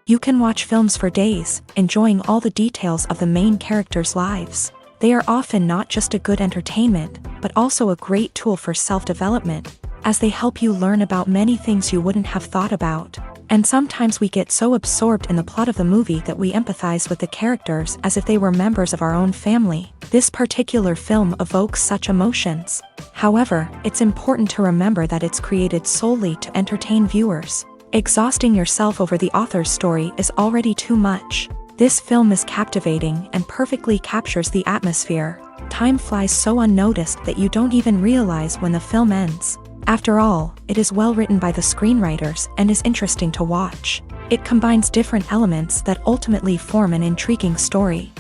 You can watch films for days, enjoying all the details of the main characters' lives. They are often not just a good entertainment, but also a great tool for self-development, as they help you learn about many things you wouldn't have thought about. And sometimes we get so absorbed in the plot of the movie that we empathize with the characters as if they were members of our own family. This particular film evokes such emotions. However, it's important to remember that it's created solely to entertain viewers. Exhausting yourself over the author's story is already too much. This film is captivating and perfectly captures the atmosphere. Time flies so unnoticed that you don't even realize when the film ends. After all, it is well written by the screenwriters and is interesting to watch. It combines different elements that ultimately form an intriguing story.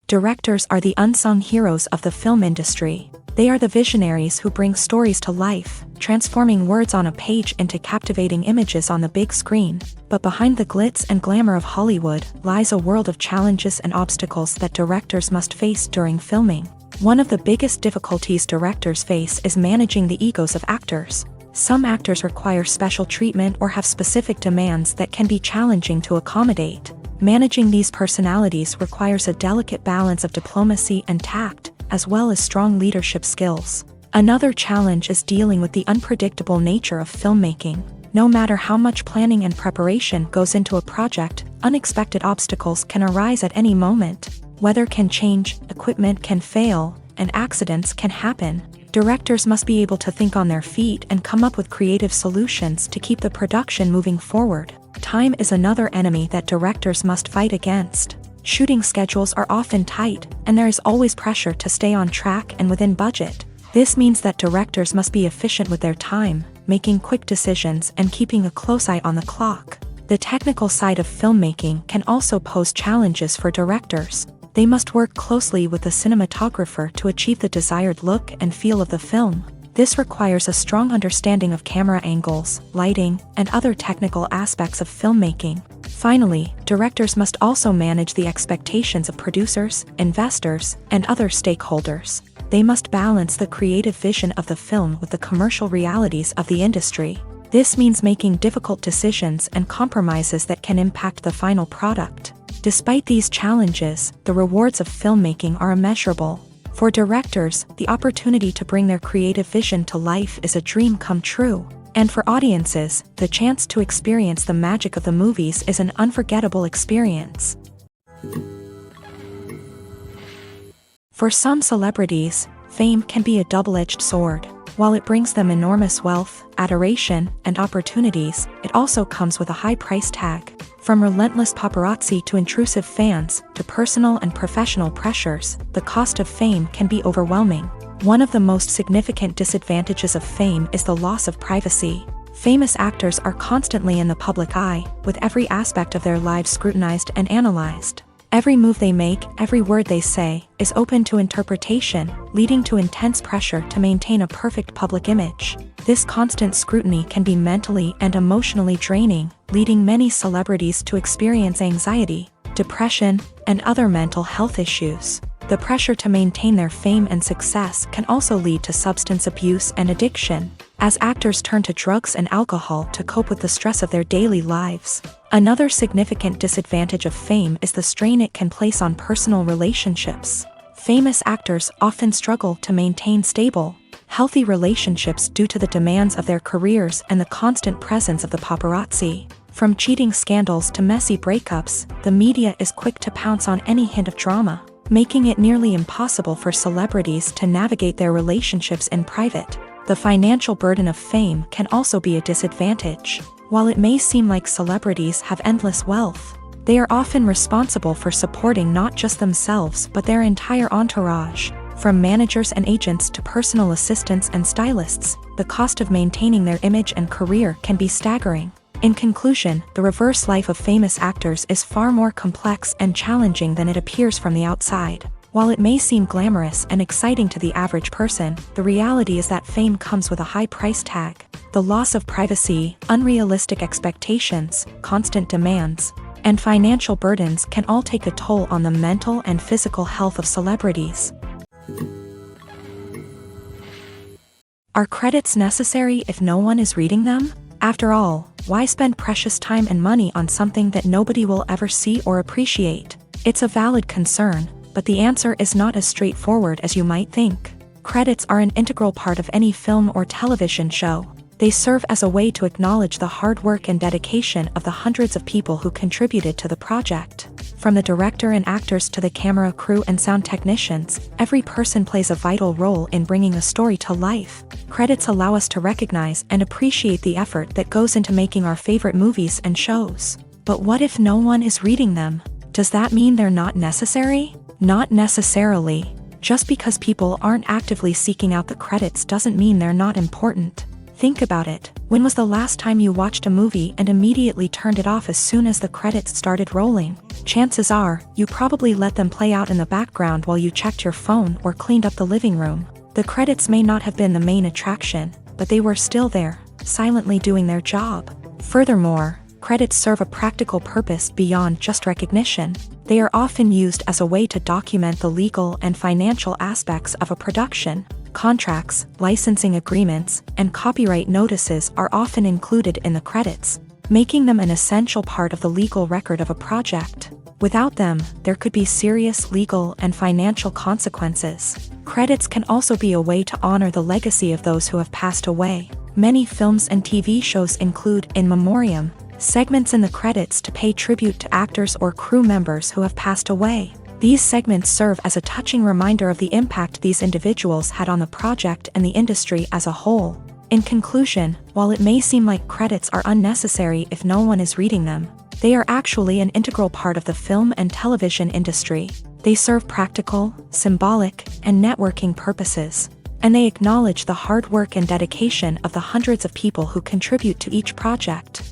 Directors are the unsung heroes of the film industry. They are the visionaries who bring stories to life, transforming words on a page into captivating images on the big screen. But behind the glitz and glamour of Hollywood lies a world of challenges and obstacles that directors must face during filming. One of the biggest difficulties directors face is managing the egos of actors. Some actors require special treatment or have specific demands that can be challenging to accommodate. Managing these personalities requires a delicate balance of diplomacy and tact, as well as strong leadership skills. Another challenge is dealing with the unpredictable nature of filmmaking. No matter how much planning and preparation goes into a project, unexpected obstacles can arise at any moment. Weather can change, equipment can fail, and accidents can happen. Directors must be able to think on their feet and come up with creative solutions to keep the production moving forward. Time is another enemy that directors must fight against. Shooting schedules are often tight, and there is always pressure to stay on track and within budget. This means that directors must be efficient with their time, making quick decisions and keeping a close eye on the clock. The technical side of filmmaking can also pose challenges for directors. They must work closely with the cinematographer to achieve the desired look and feel of the film. This requires a strong understanding of camera angles, lighting, and other technical aspects of filmmaking. Finally, directors must also manage the expectations of producers, investors, and other stakeholders. They must balance the creative vision of the film with the commercial realities of the industry. This means making difficult decisions and compromises that can impact the final product. Despite these challenges, the rewards of filmmaking are immeasurable. For directors, the opportunity to bring their creative vision to life is a dream come true. And for audiences, the chance to experience the magic of the movies is an unforgettable experience. For some celebrities, fame can be a double-edged sword. While it brings them enormous wealth, adoration, and opportunities, it also comes with a high price tag. From relentless paparazzi to intrusive fans, to personal and professional pressures, the cost of fame can be overwhelming. One of the most significant disadvantages of fame is the loss of privacy. Famous actors are constantly in the public eye, with every aspect of their lives scrutinized and analyzed. Every move they make, every word they say, is open to interpretation, leading to intense pressure to maintain a perfect public image. This constant scrutiny can be mentally and emotionally draining, leading many celebrities to experience anxiety, depression, and other mental health issues. The pressure to maintain their fame and success can also lead to substance abuse and addiction, as actors turn to drugs and alcohol to cope with the stress of their daily lives. Another significant disadvantage of fame is the strain it can place on personal relationships. Famous actors often struggle to maintain stable, healthy relationships due to the demands of their careers and the constant presence of the paparazzi. From cheating scandals to messy breakups, the media is quick to pounce on any hint of drama, making it nearly impossible for celebrities to navigate their relationships in private. The financial burden of fame can also be a disadvantage. While it may seem like celebrities have endless wealth, they are often responsible for supporting not just themselves but their entire entourage. From managers and agents to personal assistants and stylists, the cost of maintaining their image and career can be staggering. In conclusion, the reverse life of famous actors is far more complex and challenging than it appears from the outside. While it may seem glamorous and exciting to the average person, the reality is that fame comes with a high price tag. The loss of privacy, unrealistic expectations, constant demands, and financial burdens can all take a toll on the mental and physical health of celebrities. Are credits necessary if no one is reading them? After all, Why spend precious time and money on something that nobody will ever see or appreciate? It's a valid concern, but the answer is not as straightforward as you might think. Credits are an integral part of any film or television show. They serve as a way to acknowledge the hard work and dedication of the hundreds of people who contributed to the project. From the director and actors to the camera crew and sound technicians, every person plays a vital role in bringing a story to life. Credits allow us to recognize and appreciate the effort that goes into making our favorite movies and shows. But what if no one is reading them? Does that mean they're not necessary? Not necessarily. Just because people aren't actively seeking out the credits doesn't mean they're not important. Think about it. When was the last time you watched a movie and immediately turned it off as soon as the credits started rolling? Chances are, you probably let them play out in the background while you checked your phone or cleaned up the living room. The credits may not have been the main attraction, but they were still there, silently doing their job. Furthermore, credits serve a practical purpose beyond just recognition. They are often used as a way to document the legal and financial aspects of a production. Contracts, licensing agreements, and copyright notices are often included in the credits, making them an essential part of the legal record of a project. Without them, there could be serious legal and financial consequences. Credits can also be a way to honor the legacy of those who have passed away. Many films and TV shows include in memoriam segments in the credits to pay tribute to actors or crew members who have passed away. These segments serve as a touching reminder of the impact these individuals had on the project and the industry as a whole. In conclusion, while it may seem like credits are unnecessary if no one is reading them, they are actually an integral part of the film and television industry. They serve practical, symbolic, and networking purposes, and they acknowledge the hard work and dedication of the hundreds of people who contribute to each project.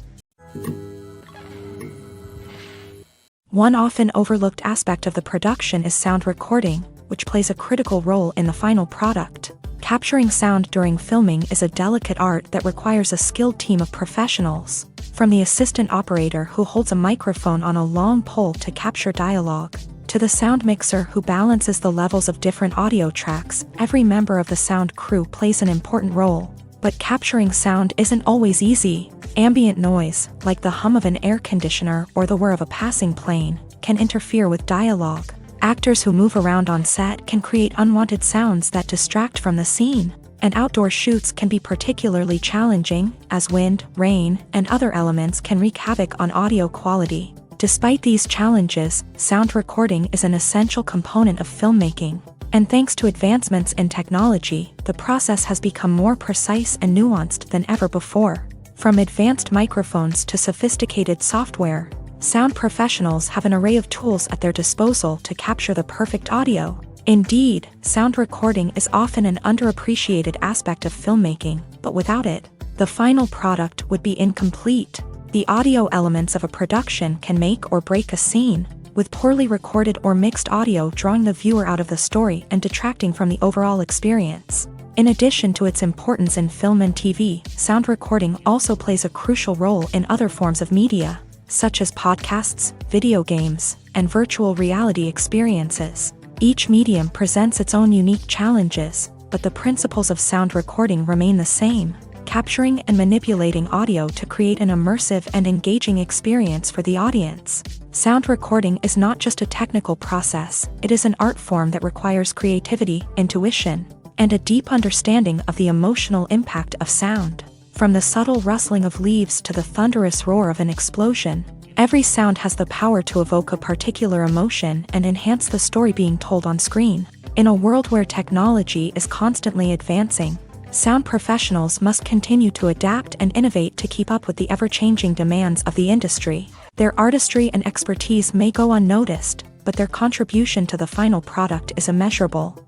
One often overlooked aspect of the production is sound recording, which plays a critical role in the final product. Capturing sound during filming is a delicate art that requires a skilled team of professionals. From the assistant operator who holds a microphone on a long pole to capture dialogue, to the sound mixer who balances the levels of different audio tracks, every member of the sound crew plays an important role. But capturing sound isn't always easy. Ambient noise, like the hum of an air conditioner or the whir of a passing plane, can interfere with dialogue. Actors who move around on set can create unwanted sounds that distract from the scene. And outdoor shoots can be particularly challenging, as wind, rain, and other elements can wreak havoc on audio quality. Despite these challenges, sound recording is an essential component of filmmaking. And thanks to advancements in technology, the process has become more precise and nuanced than ever before. From advanced microphones to sophisticated software, sound professionals have an array of tools at their disposal to capture the perfect audio. Indeed, sound recording is often an underappreciated aspect of filmmaking, but without it, the final product would be incomplete. The audio elements of a production can make or break a scene, with poorly recorded or mixed audio drawing the viewer out of the story and detracting from the overall experience. In addition to its importance in film and TV, sound recording also plays a crucial role in other forms of media, such as podcasts, video games, and virtual reality experiences. Each medium presents its own unique challenges, but the principles of sound recording remain the same: capturing and manipulating audio to create an immersive and engaging experience for the audience. Sound recording is not just a technical process, it is an art form that requires creativity, intuition, and a deep understanding of the emotional impact of sound. From the subtle rustling of leaves to the thunderous roar of an explosion, every sound has the power to evoke a particular emotion and enhance the story being told on screen. In a world where technology is constantly advancing, sound professionals must continue to adapt and innovate to keep up with the ever-changing demands of the industry. Their artistry and expertise may go unnoticed, but their contribution to the final product is immeasurable.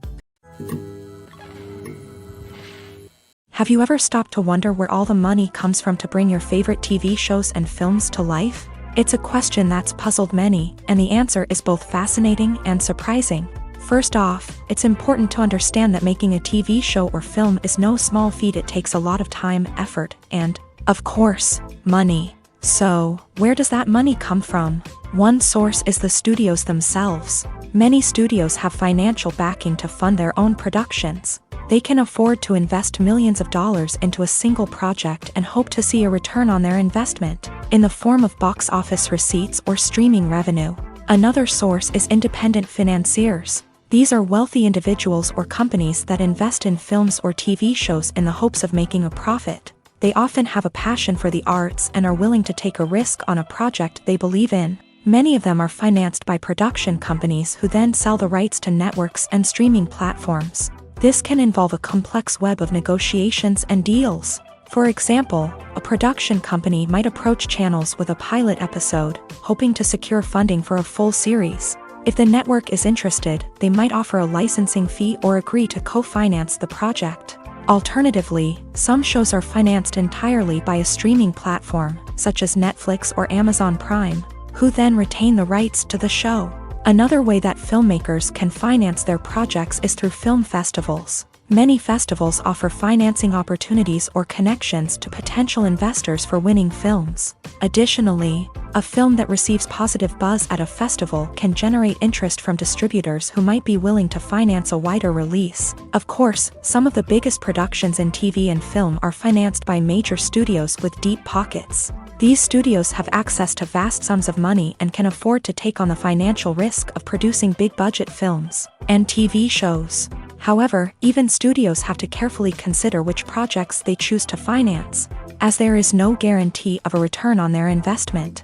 Have you ever stopped to wonder where all the money comes from to bring your favorite TV shows and films to life? It's a question that's puzzled many, and the answer is both fascinating and surprising. First off, it's important to understand that making a TV show or film is no small feat. It takes a lot of time, effort, and, of course, money. So, where does that money come from? One source is the studios themselves. Many studios have financial backing to fund their own productions. They can afford to invest millions of dollars into a single project and hope to see a return on their investment, in the form of box office receipts or streaming revenue. Another source is independent financiers. These are wealthy individuals or companies that invest in films or TV shows in the hopes of making a profit. They often have a passion for the arts and are willing to take a risk on a project they believe in. Many of them are financed by production companies who then sell the rights to networks and streaming platforms. This can involve a complex web of negotiations and deals. For example, a production company might approach channels with a pilot episode, hoping to secure funding for a full series. If the network is interested, they might offer a licensing fee or agree to co-finance the project. Alternatively, some shows are financed entirely by a streaming platform, such as Netflix or Amazon Prime, who then retain the rights to the show. Another way that filmmakers can finance their projects is through film festivals. Many festivals offer financing opportunities or connections to potential investors for winning films. Additionally, a film that receives positive buzz at a festival can generate interest from distributors who might be willing to finance a wider release. Of course, some of the biggest productions in TV and film are financed by major studios with deep pockets. These studios have access to vast sums of money and can afford to take on the financial risk of producing big-budget films and TV shows. However, even studios have to carefully consider which projects they choose to finance, as there is no guarantee of a return on their investment.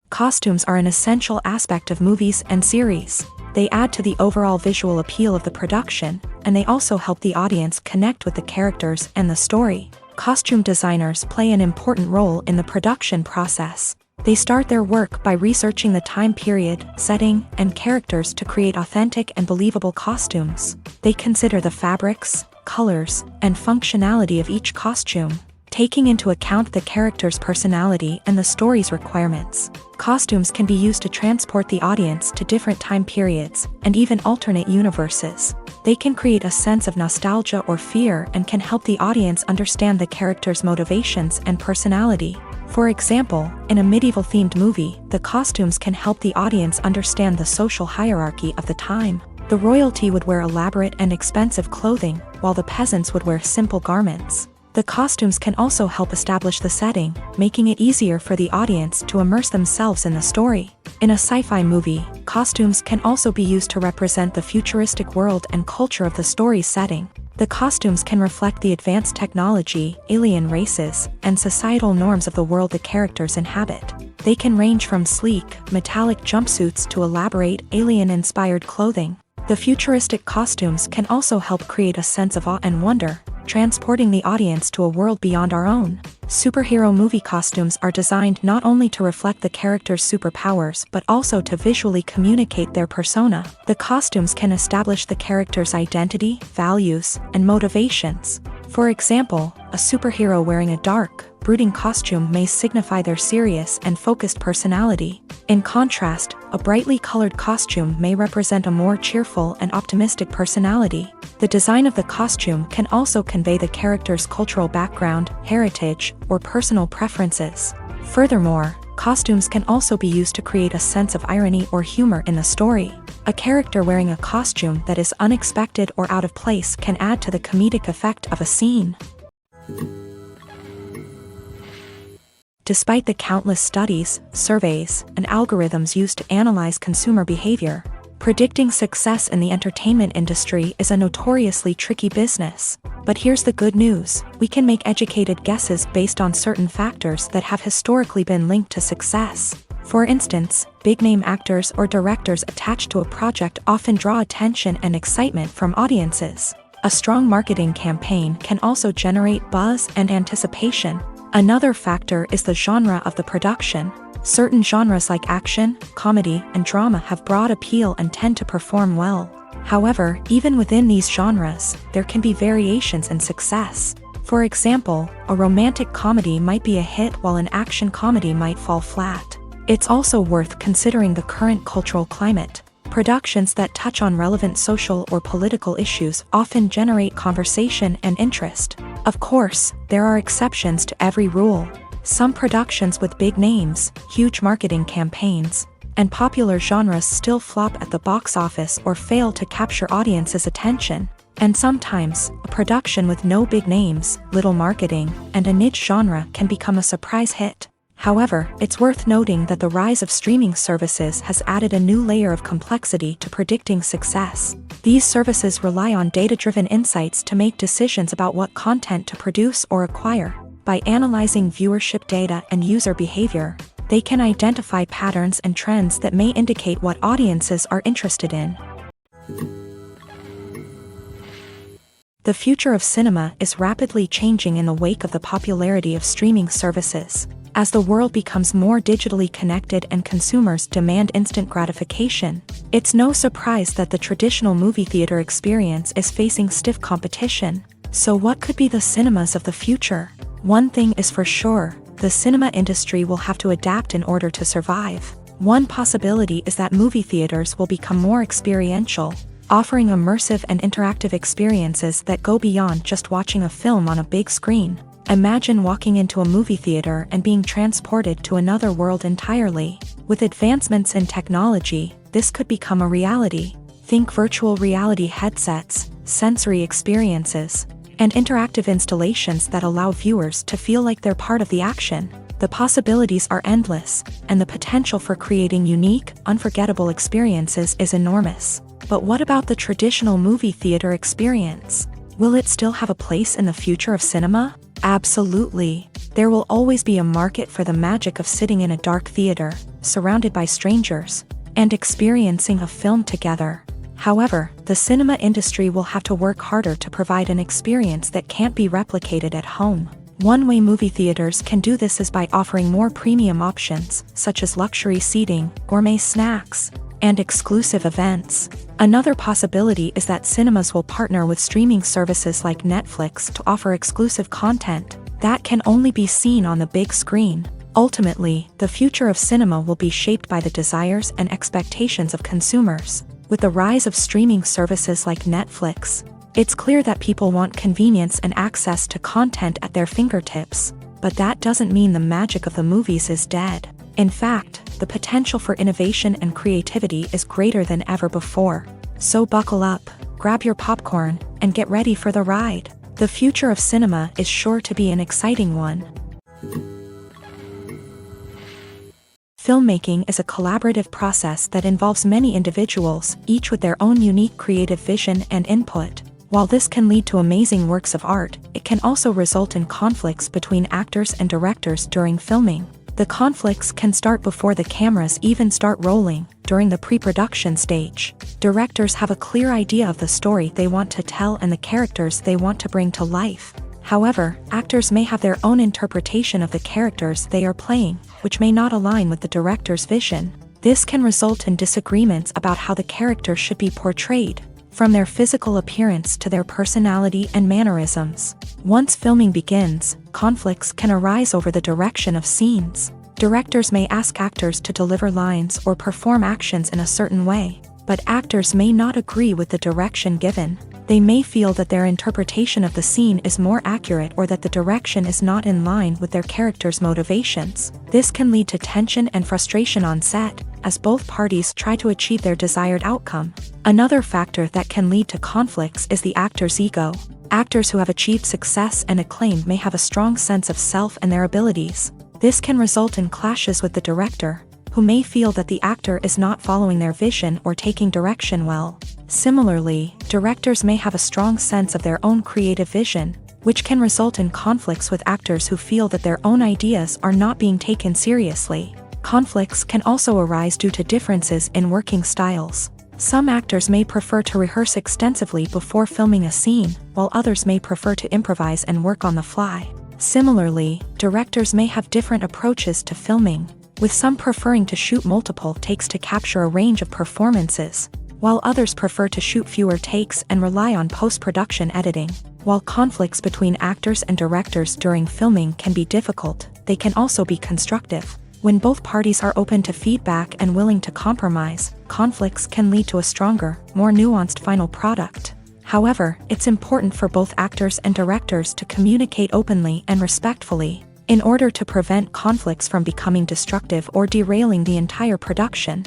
Costumes are an essential aspect of movies and series. They add to the overall visual appeal of the production, and they also help the audience connect with the characters and the story. Costume designers play an important role in the production process. They start their work by researching the time period, setting, and characters to create authentic and believable costumes. They consider the fabrics, colors, and functionality of each costume, taking into account the character's personality and the story's requirements. Costumes can be used to transport the audience to different time periods and even alternate universes. They can create a sense of nostalgia or fear and can help the audience understand the character's motivations and personality. For example, in a medieval-themed movie, the costumes can help the audience understand the social hierarchy of the time. The royalty would wear elaborate and expensive clothing, while the peasants would wear simple garments. The costumes can also help establish the setting, making it easier for the audience to immerse themselves in the story. In a sci-fi movie, costumes can also be used to represent the futuristic world and culture of the story's setting. The costumes can reflect the advanced technology, alien races, and societal norms of the world the characters inhabit. They can range from sleek, metallic jumpsuits to elaborate, alien-inspired clothing. The futuristic costumes can also help create a sense of awe and wonder, transporting the audience to a world beyond our own. Superhero movie costumes are designed not only to reflect the character's superpowers but also to visually communicate their persona. The costumes can establish the character's identity, values, and motivations. For example, a superhero wearing a dark, brooding costume may signify their serious and focused personality. In contrast, a brightly colored costume may represent a more cheerful and optimistic personality. The design of the costume can also convey the character's cultural background, heritage, or personal preferences. Furthermore, costumes can also be used to create a sense of irony or humor in the story. A character wearing a costume that is unexpected or out of place can add to the comedic effect of a scene. Despite the countless studies, surveys, and algorithms used to analyze consumer behavior, predicting success in the entertainment industry is a notoriously tricky business. But here's the good news: we can make educated guesses based on certain factors that have historically been linked to success. For instance, big-name actors or directors attached to a project often draw attention and excitement from audiences. A strong marketing campaign can also generate buzz and anticipation. Another factor is the genre of the production. Certain genres like action, comedy, and drama have broad appeal and tend to perform well. However, even within these genres, there can be variations in success. For example, a romantic comedy might be a hit while an action comedy might fall flat. It's also worth considering the current cultural climate. Productions that touch on relevant social or political issues often generate conversation and interest. Of course, there are exceptions to every rule. Some productions with big names, huge marketing campaigns, and popular genres still flop at the box office or fail to capture audiences' attention. And sometimes, a production with no big names, little marketing, and a niche genre can become a surprise hit. However, it's worth noting that the rise of streaming services has added a new layer of complexity to predicting success. These services rely on data-driven insights to make decisions about what content to produce or acquire. By analyzing viewership data and user behavior, they can identify patterns and trends that may indicate what audiences are interested in. The future of cinema is rapidly changing in the wake of the popularity of streaming services. As the world becomes more digitally connected and consumers demand instant gratification, it's no surprise that the traditional movie theater experience is facing stiff competition. So what could be the cinemas of the future? One thing is for sure, the cinema industry will have to adapt in order to survive. One possibility is that movie theaters will become more experiential, offering immersive and interactive experiences that go beyond just watching a film on a big screen. Imagine walking into a movie theater and being transported to another world entirely. With advancements in technology, this could become a reality. Think virtual reality headsets, sensory experiences, and interactive installations that allow viewers to feel like they're part of the action. The possibilities are endless, and the potential for creating unique, unforgettable experiences is enormous. But what about the traditional movie theater experience? Will it still have a place in the future of cinema? Absolutely. There will always be a market for the magic of sitting in a dark theater, surrounded by strangers, and experiencing a film together. However, the cinema industry will have to work harder to provide an experience that can't be replicated at home. One way movie theaters can do this is by offering more premium options, such as luxury seating, gourmet snacks, and exclusive events. Another possibility is that cinemas will partner with streaming services like Netflix to offer exclusive content that can only be seen on the big screen. Ultimately, the future of cinema will be shaped by the desires and expectations of consumers. With the rise of streaming services like Netflix, it's clear that people want convenience and access to content at their fingertips. But that doesn't mean the magic of the movies is dead. In fact, the potential for innovation and creativity is greater than ever before. So buckle up, grab your popcorn, and get ready for the ride. The future of cinema is sure to be an exciting one. Filmmaking is a collaborative process that involves many individuals, each with their own unique creative vision and input. While this can lead to amazing works of art, it can also result in conflicts between actors and directors during filming. The conflicts can start before the cameras even start rolling, during the pre-production stage. Directors have a clear idea of the story they want to tell and the characters they want to bring to life. However, actors may have their own interpretation of the characters they are playing, which may not align with the director's vision. This can result in disagreements about how the character should be portrayed, from their physical appearance to their personality and mannerisms. Once filming begins, conflicts can arise over the direction of scenes. Directors may ask actors to deliver lines or perform actions in a certain way, but actors may not agree with the direction given. They may feel that their interpretation of the scene is more accurate or that the direction is not in line with their character's motivations. This can lead to tension and frustration on set, as both parties try to achieve their desired outcome. Another factor that can lead to conflicts is the actor's ego. Actors who have achieved success and acclaim may have a strong sense of self and their abilities. This can result in clashes with the director, who may feel that the actor is not following their vision or taking direction well. Similarly, directors may have a strong sense of their own creative vision, which can result in conflicts with actors who feel that their own ideas are not being taken seriously. Conflicts can also arise due to differences in working styles. Some actors may prefer to rehearse extensively before filming a scene, while others may prefer to improvise and work on the fly. Similarly, directors may have different approaches to filming, with some preferring to shoot multiple takes to capture a range of performances, while others prefer to shoot fewer takes and rely on post-production editing. While conflicts between actors and directors during filming can be difficult, they can also be constructive. When both parties are open to feedback and willing to compromise, conflicts can lead to a stronger, more nuanced final product. However, it's important for both actors and directors to communicate openly and respectfully. in order to prevent conflicts from becoming destructive or derailing the entire production.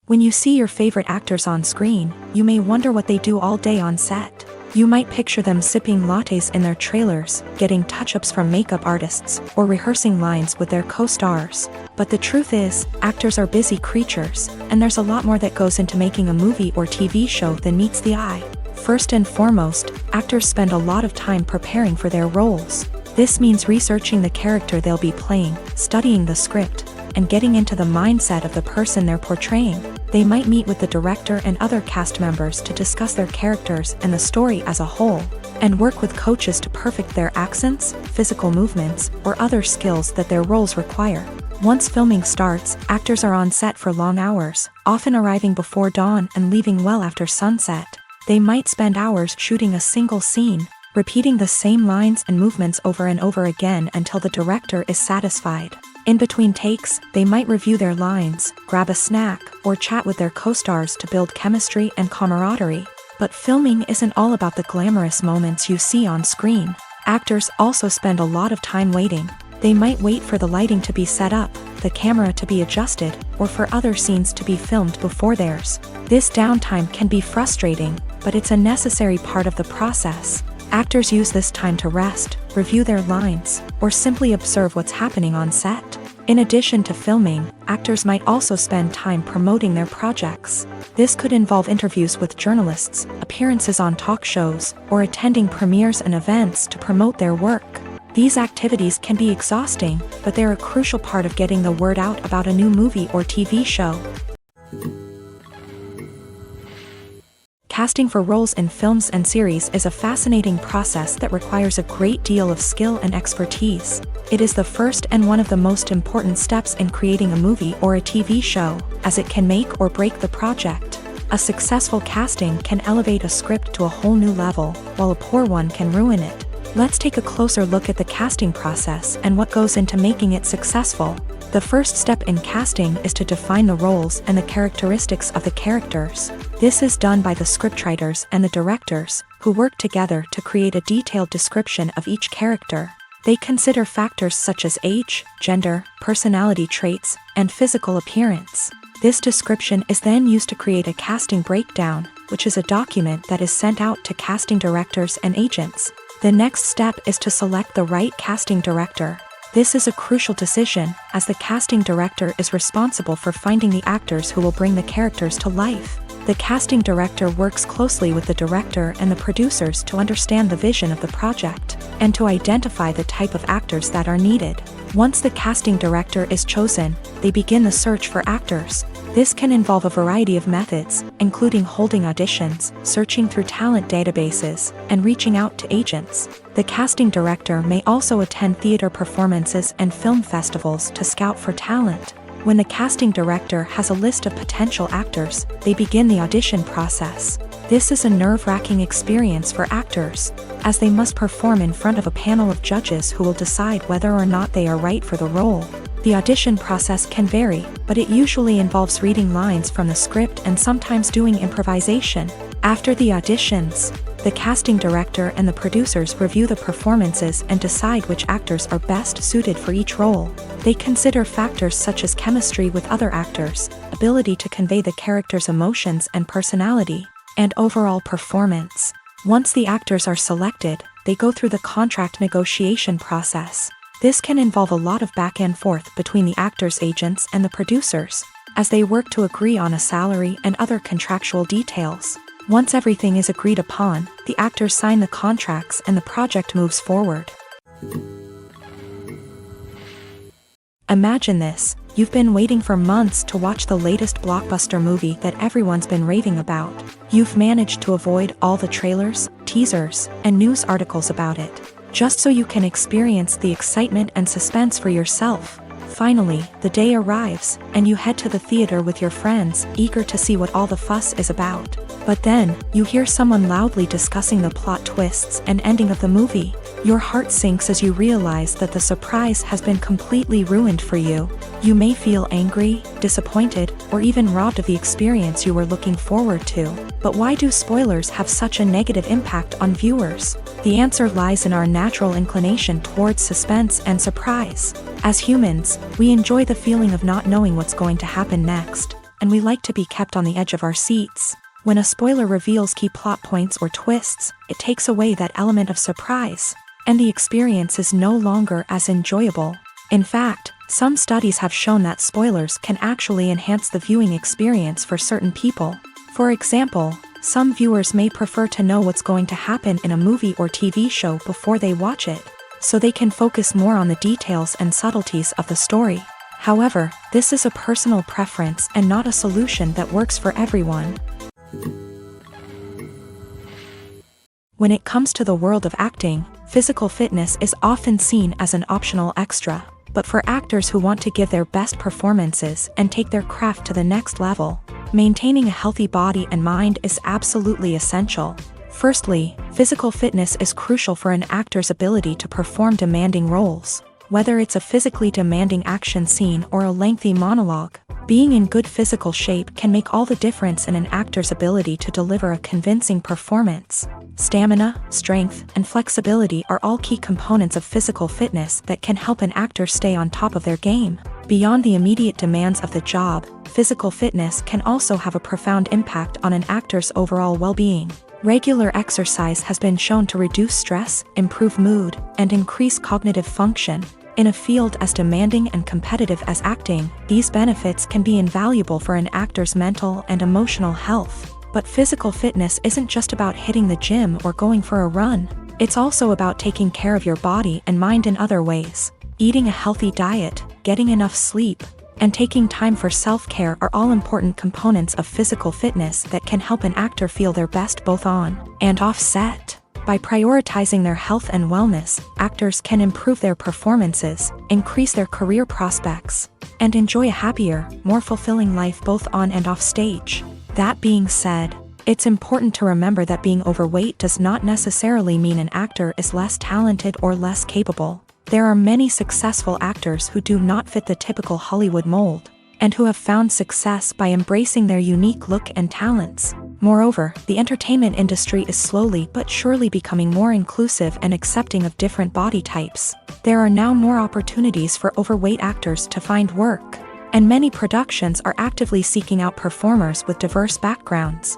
When you see your favorite actors on screen, you may wonder what they do all day on set. You might picture them sipping lattes in their trailers, getting touch-ups from makeup artists, or rehearsing lines with their co-stars. But the truth is, actors are busy creatures, and there's a lot more that goes into making a movie or TV show than meets the eye. First and foremost, actors spend a lot of time preparing for their roles. This means researching the character they'll be playing, studying the script, and getting into the mindset of the person they're portraying. They might meet with the director and other cast members to discuss their characters and the story as a whole, and work with coaches to perfect their accents, physical movements, or other skills that their roles require. Once filming starts, actors are on set for long hours, often arriving before dawn and leaving well after sunset. They might spend hours shooting a single scene, repeating the same lines and movements over and over again until the director is satisfied. In between takes, they might review their lines, grab a snack, or chat with their co-stars to build chemistry and camaraderie. But filming isn't all about the glamorous moments you see on screen. Actors also spend a lot of time waiting. They might wait for the lighting to be set up, the camera to be adjusted, or for other scenes to be filmed before theirs. This downtime can be frustrating, but it's a necessary part of the process. Actors use this time to rest, review their lines, or simply observe what's happening on set. In addition to filming, actors might also spend time promoting their projects. This could involve interviews with journalists, appearances on talk shows, or attending premieres and events to promote their work. These activities can be exhausting, but they're a crucial part of getting the word out about a new movie or TV show. Casting for roles in films and series is a fascinating process that requires a great deal of skill and expertise. It is the first and one of the most important steps in creating a movie or a TV show, as it can make or break the project. A successful casting can elevate a script to a whole new level, while a poor one can ruin it. Let's take a closer look at the casting process and what goes into making it successful. The first step in casting is to define the roles and the characteristics of the characters. This is done by the scriptwriters and the directors, who work together to create a detailed description of each character. They consider factors such as age, gender, personality traits, and physical appearance. This description is then used to create a casting breakdown, which is a document that is sent out to casting directors and agents. The next step is to select the right casting director. This is a crucial decision, as the casting director is responsible for finding the actors who will bring the characters to life. The casting director works closely with the director and the producers to understand the vision of the project, and to identify the type of actors that are needed. Once the casting director is chosen, they begin the search for actors. This can involve a variety of methods, including holding auditions, searching through talent databases, and reaching out to agents. The casting director may also attend theater performances and film festivals to scout for talent. When the casting director has a list of potential actors, they begin the audition process. This is a nerve-wracking experience for actors, as they must perform in front of a panel of judges who will decide whether or not they are right for the role. The audition process can vary, but it usually involves reading lines from the script and sometimes doing improvisation. After the auditions, the casting director and the producers review the performances and decide which actors are best suited for each role. They consider factors such as chemistry with other actors, ability to convey the character's emotions and personality, and overall performance. Once the actors are selected, they go through the contract negotiation process. This can involve a lot of back and forth between the actors' agents and the producers, as they work to agree on a salary and other contractual details. Once everything is agreed upon, the actors sign the contracts and the project moves forward. Imagine this: you've been waiting for months to watch the latest blockbuster movie that everyone's been raving about. You've managed to avoid all the trailers, teasers, and news articles about it, just so you can experience the excitement and suspense for yourself. Finally, the day arrives, and you head to the theater with your friends, eager to see what all the fuss is about. But then, you hear someone loudly discussing the plot twists and ending of the movie. Your heart sinks as you realize that the surprise has been completely ruined for you. You may feel angry, disappointed, or even robbed of the experience you were looking forward to. But why do spoilers have such a negative impact on viewers? The answer lies in our natural inclination towards suspense and surprise. As humans, we enjoy the feeling of not knowing what's going to happen next, and we like to be kept on the edge of our seats. When a spoiler reveals key plot points or twists, it takes away that element of surprise, and the experience is no longer as enjoyable. In fact, some studies have shown that spoilers can actually enhance the viewing experience for certain people. For example, some viewers may prefer to know what's going to happen in a movie or TV show before they watch it, so they can focus more on the details and subtleties of the story. However, this is a personal preference and not a solution that works for everyone. When it comes to the world of acting, physical fitness is often seen as an optional extra, but for actors who want to give their best performances and take their craft to the next level, maintaining a healthy body and mind is absolutely essential. Firstly, physical fitness is crucial for an actor's ability to perform demanding roles. Whether it's a physically demanding action scene or a lengthy monologue, being in good physical shape can make all the difference in an actor's ability to deliver a convincing performance. Stamina, strength, and flexibility are all key components of physical fitness that can help an actor stay on top of their game. Beyond the immediate demands of the job, physical fitness can also have a profound impact on an actor's overall well-being. Regular exercise has been shown to reduce stress, improve mood, and increase cognitive function. In a field as demanding and competitive as acting, these benefits can be invaluable for an actor's mental and emotional health. But physical fitness isn't just about hitting the gym or going for a run. It's also about taking care of your body and mind in other ways. Eating a healthy diet, getting enough sleep, and taking time for self-care are all important components of physical fitness that can help an actor feel their best both on and off set. By prioritizing their health and wellness, actors can improve their performances, increase their career prospects, and enjoy a happier, more fulfilling life both on and off stage. That being said, it's important to remember that being overweight does not necessarily mean an actor is less talented or less capable. There are many successful actors who do not fit the typical Hollywood mold, and who have found success by embracing their unique look and talents. Moreover, the entertainment industry is slowly but surely becoming more inclusive and accepting of different body types. There are now more opportunities for overweight actors to find work, and many productions are actively seeking out performers with diverse backgrounds.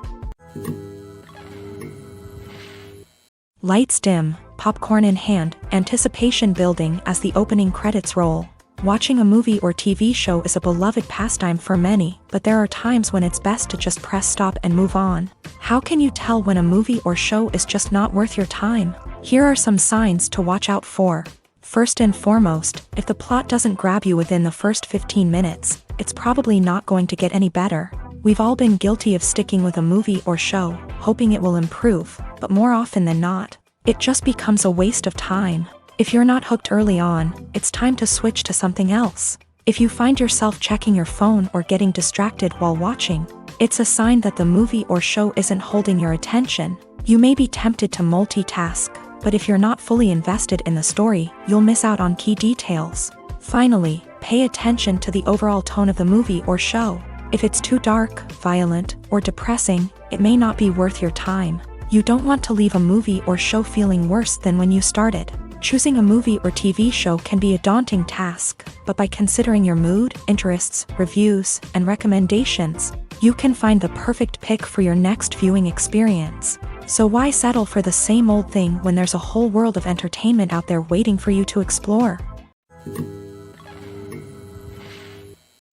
Lights dim, popcorn in hand, anticipation building as the opening credits roll. Watching a movie or TV show is a beloved pastime for many, but there are times when it's best to just press stop and move on. How can you tell when a movie or show is just not worth your time? Here are some signs to watch out for. First and foremost, if the plot doesn't grab you within the first 15 minutes, it's probably not going to get any better. We've all been guilty of sticking with a movie or show, hoping it will improve, but more often than not, it just becomes a waste of time. If you're not hooked early on, it's time to switch to something else. If you find yourself checking your phone or getting distracted while watching, it's a sign that the movie or show isn't holding your attention. You may be tempted to multitask, but if you're not fully invested in the story, you'll miss out on key details. Finally, pay attention to the overall tone of the movie or show. If it's too dark, violent, or depressing, it may not be worth your time. You don't want to leave a movie or show feeling worse than when you started. Choosing a movie or TV show can be a daunting task, but by considering your mood, interests, reviews, and recommendations, you can find the perfect pick for your next viewing experience. So why settle for the same old thing when there's a whole world of entertainment out there waiting for you to explore?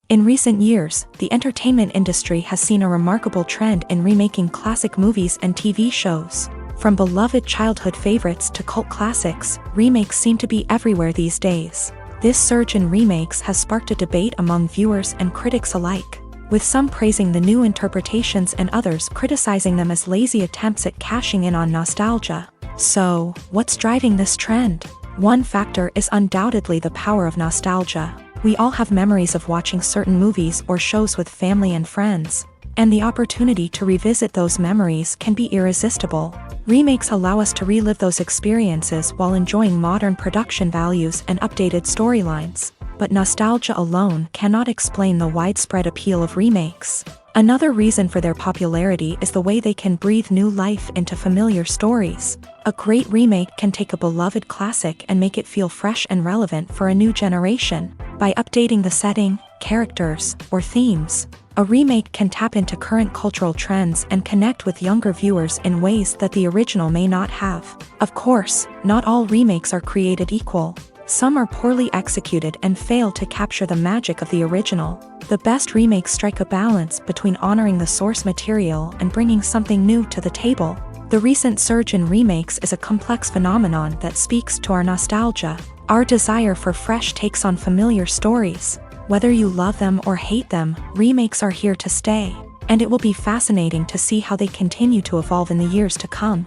In recent years, the entertainment industry has seen a remarkable trend in remaking classic movies and TV shows. From beloved childhood favorites to cult classics, remakes seem to be everywhere these days. This surge in remakes has sparked a debate among viewers and critics alike, with some praising the new interpretations and others criticizing them as lazy attempts at cashing in on nostalgia. So, what's driving this trend? One factor is undoubtedly the power of nostalgia. We all have memories of watching certain movies or shows with family and friends, and the opportunity to revisit those memories can be irresistible. Remakes allow us to relive those experiences while enjoying modern production values and updated storylines. But nostalgia alone cannot explain the widespread appeal of remakes. Another reason for their popularity is the way they can breathe new life into familiar stories. A great remake can take a beloved classic and make it feel fresh and relevant for a new generation. By updating the setting, characters, or themes, a remake can tap into current cultural trends and connect with younger viewers in ways that the original may not have. Of course, not all remakes are created equal. Some are poorly executed and fail to capture the magic of the original. The best remakes strike a balance between honoring the source material and bringing something new to the table. The recent surge in remakes is a complex phenomenon that speaks to our nostalgia, our desire for fresh takes on familiar stories. Whether you love them or hate them, remakes are here to stay, and it will be fascinating to see how they continue to evolve in the years to come.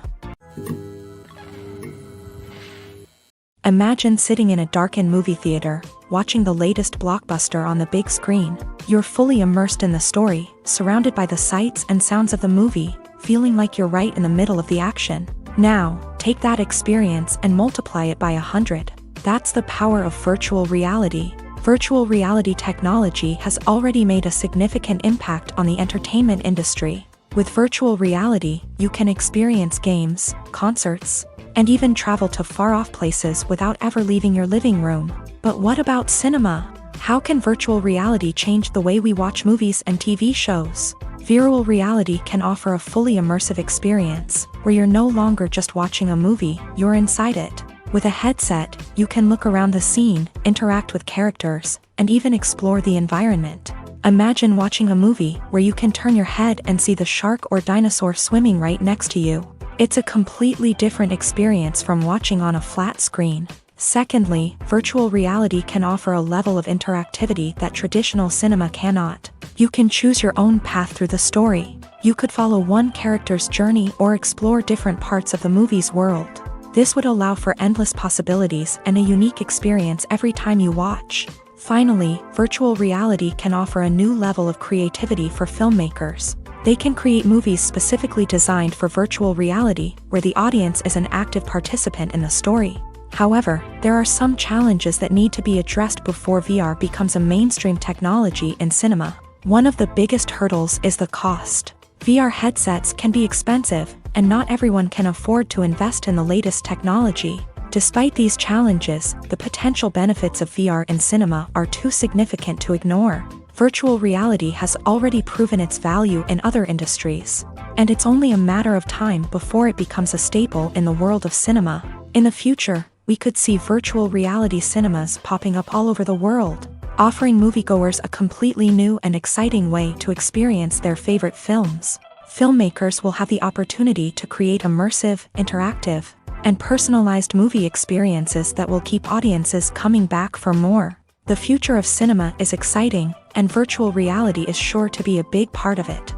Imagine sitting in a darkened movie theater, watching the latest blockbuster on the big screen. You're fully immersed in the story, surrounded by the sights and sounds of the movie, feeling like you're right in the middle of the action. Now, take that experience and multiply it by 100. That's the power of virtual reality. Virtual reality technology has already made a significant impact on the entertainment industry. With virtual reality, you can experience games, concerts, and even travel to far-off places without ever leaving your living room. But what about cinema? How can virtual reality change the way we watch movies and TV shows? Virtual reality can offer a fully immersive experience, where you're no longer just watching a movie, you're inside it. With a headset, you can look around the scene, interact with characters, and even explore the environment. Imagine watching a movie where you can turn your head and see the shark or dinosaur swimming right next to you. It's a completely different experience from watching on a flat screen. Secondly, virtual reality can offer a level of interactivity that traditional cinema cannot. You can choose your own path through the story. You could follow one character's journey or explore different parts of the movie's world. This would allow for endless possibilities and a unique experience every time you watch. Finally, virtual reality can offer a new level of creativity for filmmakers. They can create movies specifically designed for virtual reality, where the audience is an active participant in the story. However, there are some challenges that need to be addressed before VR becomes a mainstream technology in cinema. One of the biggest hurdles is the cost. VR headsets can be expensive, and not everyone can afford to invest in the latest technology. Despite these challenges, the potential benefits of VR in cinema are too significant to ignore. Virtual reality has already proven its value in other industries, and it's only a matter of time before it becomes a staple in the world of cinema. In the future, we could see virtual reality cinemas popping up all over the world, offering moviegoers a completely new and exciting way to experience their favorite films. Filmmakers will have the opportunity to create immersive, interactive, and personalized movie experiences that will keep audiences coming back for more. The future of cinema is exciting, and virtual reality is sure to be a big part of it.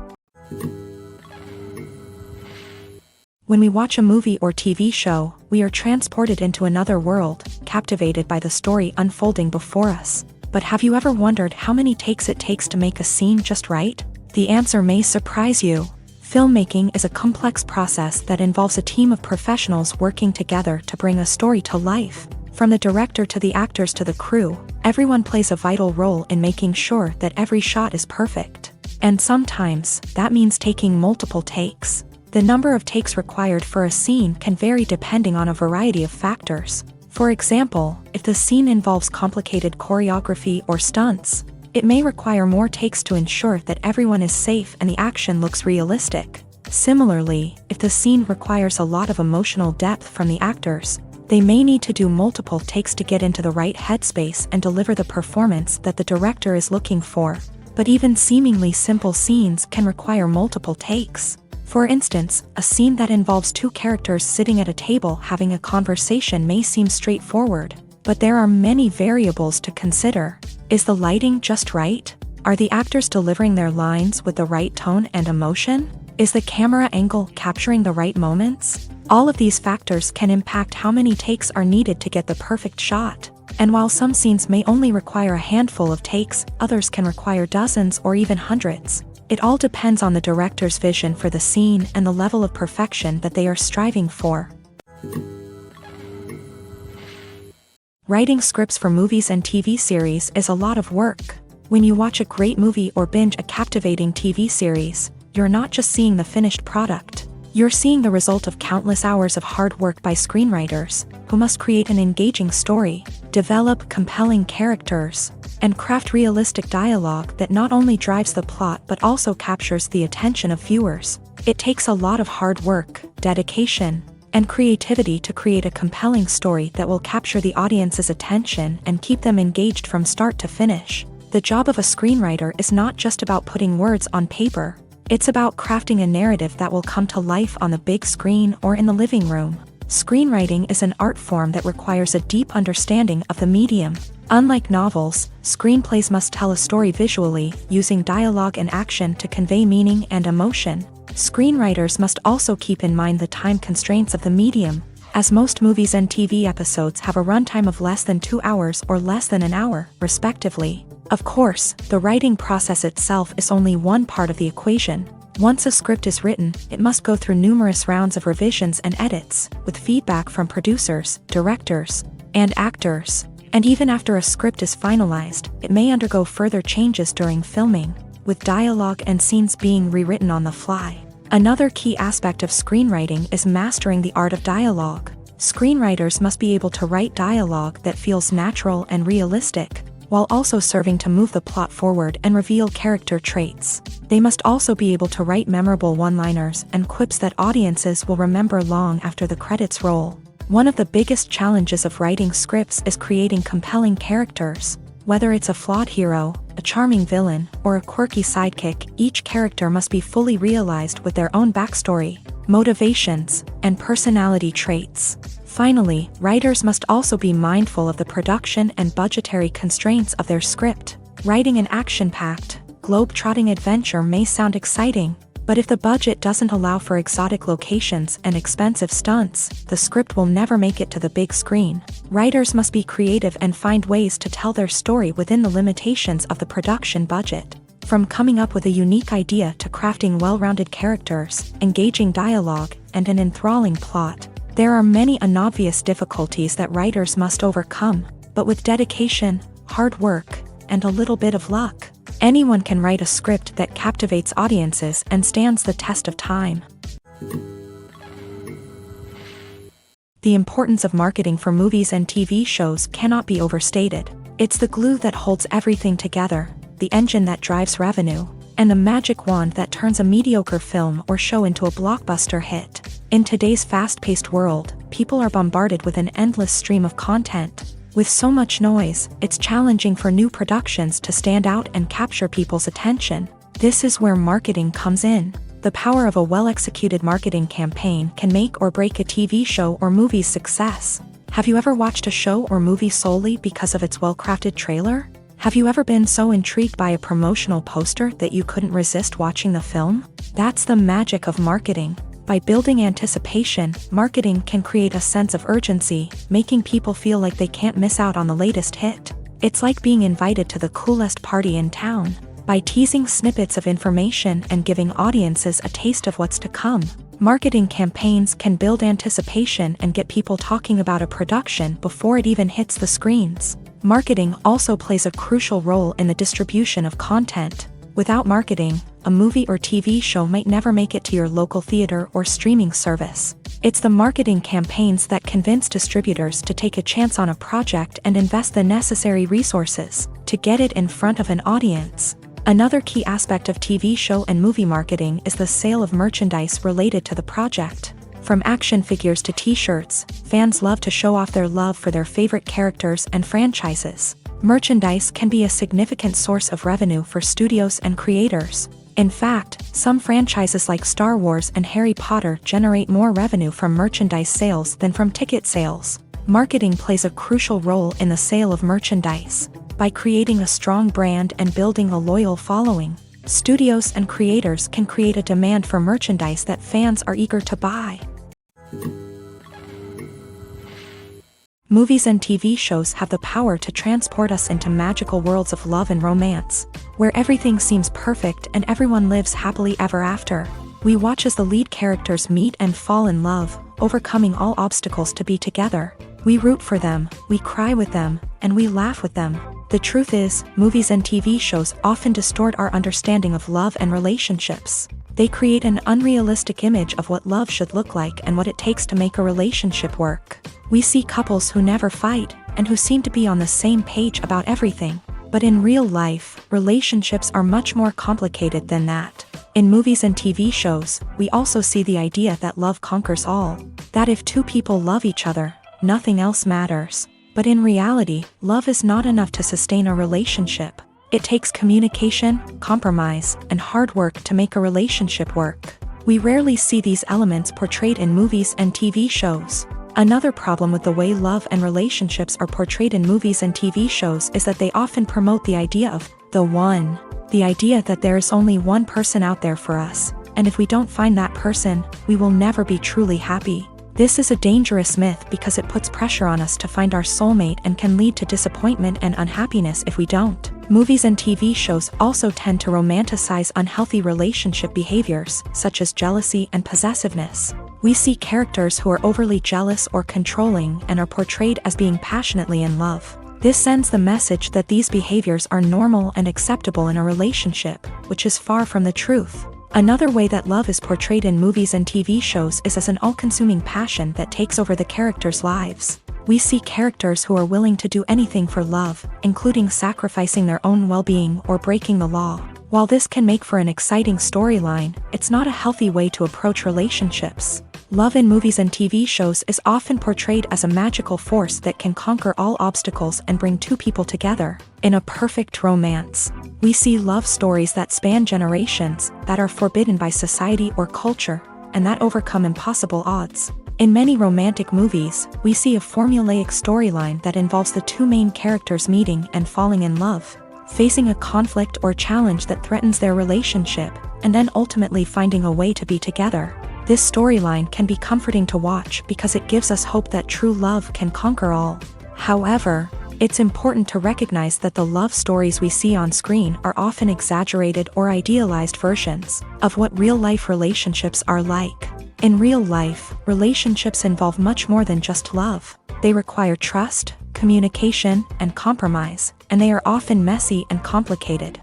When we watch a movie or TV show, we are transported into another world, captivated by the story unfolding before us. But have you ever wondered how many takes it takes to make a scene just right? The answer may surprise you. Filmmaking is a complex process that involves a team of professionals working together to bring a story to life. From the director to the actors to the crew, everyone plays a vital role in making sure that every shot is perfect. And sometimes, that means taking multiple takes. The number of takes required for a scene can vary depending on a variety of factors. For example, if the scene involves complicated choreography or stunts, it may require more takes to ensure that everyone is safe and the action looks realistic. Similarly, if the scene requires a lot of emotional depth from the actors, they may need to do multiple takes to get into the right headspace and deliver the performance that the director is looking for. But even seemingly simple scenes can require multiple takes. For instance, a scene that involves two characters sitting at a table having a conversation may seem straightforward, but there are many variables to consider. Is the lighting just right? Are the actors delivering their lines with the right tone and emotion? Is the camera angle capturing the right moments? All of these factors can impact how many takes are needed to get the perfect shot. And while some scenes may only require a handful of takes, others can require dozens or even hundreds. It all depends on the director's vision for the scene and the level of perfection that they are striving for. Writing scripts for movies and TV series is a lot of work. When you watch a great movie or binge a captivating TV series, you're not just seeing the finished product. You're seeing the result of countless hours of hard work by screenwriters, who must create an engaging story, develop compelling characters, and craft realistic dialogue that not only drives the plot but also captures the attention of viewers. It takes a lot of hard work, dedication, and creativity to create a compelling story that will capture the audience's attention and keep them engaged from start to finish. The job of a screenwriter is not just about putting words on paper. It's about crafting a narrative that will come to life on the big screen or in the living room. Screenwriting is an art form that requires a deep understanding of the medium. Unlike novels, screenplays must tell a story visually, using dialogue and action to convey meaning and emotion. Screenwriters must also keep in mind the time constraints of the medium, as most movies and TV episodes have a runtime of less than 2 hours or less than an hour, respectively. Of course, the writing process itself is only one part of the equation. Once a script is written, it must go through numerous rounds of revisions and edits, with feedback from producers, directors, and actors. And even after a script is finalized, it may undergo further changes during filming, with dialogue and scenes being rewritten on the fly. Another key aspect of screenwriting is mastering the art of dialogue. Screenwriters must be able to write dialogue that feels natural and realistic, while also serving to move the plot forward and reveal character traits. They must also be able to write memorable one-liners and quips that audiences will remember long after the credits roll. One of the biggest challenges of writing scripts is creating compelling characters. Whether it's a flawed hero, a charming villain, or a quirky sidekick, each character must be fully realized with their own backstory, motivations, and personality traits. Finally, writers must also be mindful of the production and budgetary constraints of their script. Writing an action-packed, globe-trotting adventure may sound exciting, but if the budget doesn't allow for exotic locations and expensive stunts, the script will never make it to the big screen. Writers must be creative and find ways to tell their story within the limitations of the production budget. From coming up with a unique idea to crafting well-rounded characters, engaging dialogue, and an enthralling plot, there are many unobvious difficulties that writers must overcome, but with dedication, hard work, and a little bit of luck, anyone can write a script that captivates audiences and stands the test of time. The importance of marketing for movies and TV shows cannot be overstated. It's the glue that holds everything together, the engine that drives revenue, and the magic wand that turns a mediocre film or show into a blockbuster hit. In today's fast-paced world, people are bombarded with an endless stream of content. With so much noise, it's challenging for new productions to stand out and capture people's attention. This is where marketing comes in. The power of a well-executed marketing campaign can make or break a TV show or movie's success. Have you ever watched a show or movie solely because of its well-crafted trailer? Have you ever been so intrigued by a promotional poster that you couldn't resist watching the film? That's the magic of marketing. By building anticipation, marketing can create a sense of urgency, making people feel like they can't miss out on the latest hit. It's like being invited to the coolest party in town. By teasing snippets of information and giving audiences a taste of what's to come, marketing campaigns can build anticipation and get people talking about a production before it even hits the screens. Marketing also plays a crucial role in the distribution of content. Without marketing, a movie or TV show might never make it to your local theater or streaming service. It's the marketing campaigns that convince distributors to take a chance on a project and invest the necessary resources to get it in front of an audience. Another key aspect of TV show and movie marketing is the sale of merchandise related to the project. From action figures to t-shirts, fans love to show off their love for their favorite characters and franchises. Merchandise can be a significant source of revenue for studios and creators. In fact, some franchises like Star Wars and Harry Potter generate more revenue from merchandise sales than from ticket sales. Marketing plays a crucial role in the sale of merchandise. By creating a strong brand and building a loyal following, studios and creators can create a demand for merchandise that fans are eager to buy. Movies and TV shows have the power to transport us into magical worlds of love and romance, where everything seems perfect and everyone lives happily ever after. We watch as the lead characters meet and fall in love, overcoming all obstacles to be together. We root for them, we cry with them, and we laugh with them. The truth is, movies and TV shows often distort our understanding of love and relationships. They create an unrealistic image of what love should look like and what it takes to make a relationship work. We see couples who never fight, and who seem to be on the same page about everything. But in real life, relationships are much more complicated than that. In movies and TV shows, we also see the idea that love conquers all. That if two people love each other, nothing else matters. But in reality, love is not enough to sustain a relationship. It takes communication, compromise, and hard work to make a relationship work. We rarely see these elements portrayed in movies and TV shows. Another problem with the way love and relationships are portrayed in movies and TV shows is that they often promote the idea of the one. The idea that there is only one person out there for us, and if we don't find that person, we will never be truly happy. This is a dangerous myth because it puts pressure on us to find our soulmate and can lead to disappointment and unhappiness if we don't. Movies and TV shows also tend to romanticize unhealthy relationship behaviors, such as jealousy and possessiveness. We see characters who are overly jealous or controlling and are portrayed as being passionately in love. This sends the message that these behaviors are normal and acceptable in a relationship, which is far from the truth. Another way that love is portrayed in movies and TV shows is as an all-consuming passion that takes over the characters' lives. We see characters who are willing to do anything for love, including sacrificing their own well-being or breaking the law. While this can make for an exciting storyline, it's not a healthy way to approach relationships. Love in movies and TV shows is often portrayed as a magical force that can conquer all obstacles and bring two people together. In a perfect romance, we see love stories that span generations, that are forbidden by society or culture, and that overcome impossible odds. In many romantic movies, we see a formulaic storyline that involves the two main characters meeting and falling in love, facing a conflict or challenge that threatens their relationship, and then ultimately finding a way to be together. This storyline can be comforting to watch because it gives us hope that true love can conquer all. However, it's important to recognize that the love stories we see on screen are often exaggerated or idealized versions of what real-life relationships are like. In real life, relationships involve much more than just love. They require trust, communication, and compromise, and they are often messy and complicated.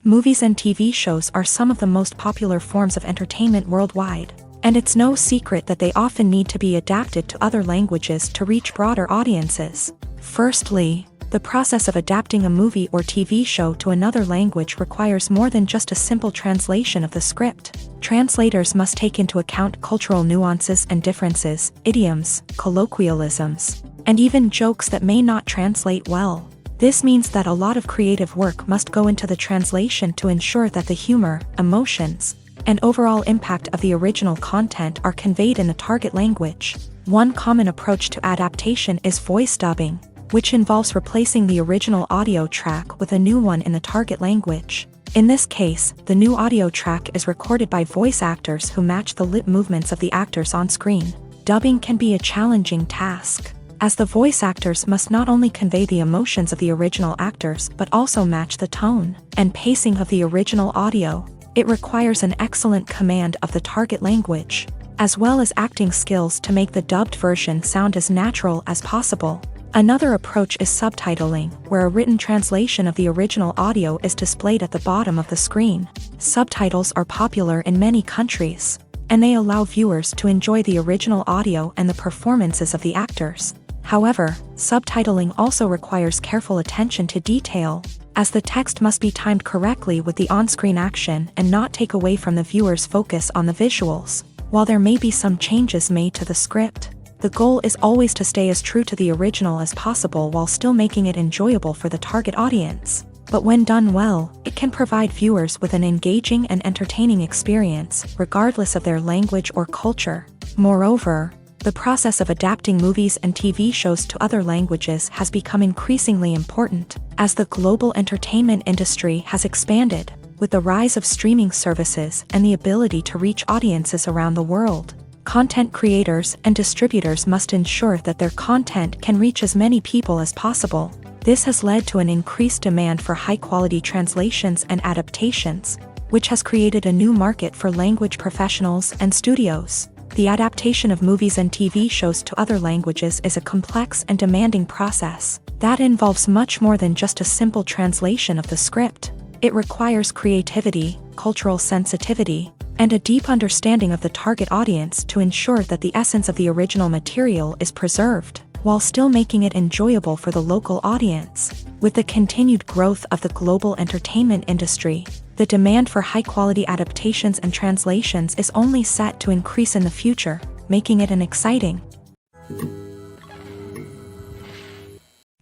Movies and TV shows are some of the most popular forms of entertainment worldwide, and it's no secret that they often need to be adapted to other languages to reach broader audiences. Firstly, the process of adapting a movie or TV show to another language requires more than just a simple translation of the script. Translators must take into account cultural nuances and differences, idioms, colloquialisms, and even jokes that may not translate well. This means that a lot of creative work must go into the translation to ensure that the humor, emotions, and overall impact of the original content are conveyed in the target language. One common approach to adaptation is voice dubbing, which involves replacing the original audio track with a new one in the target language. In this case, the new audio track is recorded by voice actors who match the lip movements of the actors on screen. Dubbing can be a challenging task, as the voice actors must not only convey the emotions of the original actors but also match the tone and pacing of the original audio. It requires an excellent command of the target language, as well as acting skills to make the dubbed version sound as natural as possible. Another approach is subtitling, where a written translation of the original audio is displayed at the bottom of the screen. Subtitles are popular in many countries, and they allow viewers to enjoy the original audio and the performances of the actors. However, subtitling also requires careful attention to detail, as the text must be timed correctly with the on-screen action and not take away from the viewer's focus on the visuals. While there may be some changes made to the script, the goal is always to stay as true to the original as possible while still making it enjoyable for the target audience. But when done well, it can provide viewers with an engaging and entertaining experience, regardless of their language or culture. Moreover, the process of adapting movies and TV shows to other languages has become increasingly important, as the global entertainment industry has expanded, with the rise of streaming services and the ability to reach audiences around the world. Content creators and distributors must ensure that their content can reach as many people as possible. This has led to an increased demand for high-quality translations and adaptations, which has created a new market for language professionals and studios. The adaptation of movies and TV shows to other languages is a complex and demanding process that involves much more than just a simple translation of the script. It requires creativity, cultural sensitivity, and a deep understanding of the target audience to ensure that the essence of the original material is preserved, while still making it enjoyable for the local audience. With the continued growth of the global entertainment industry, the demand for high-quality adaptations and translations is only set to increase in the future, making it an exciting.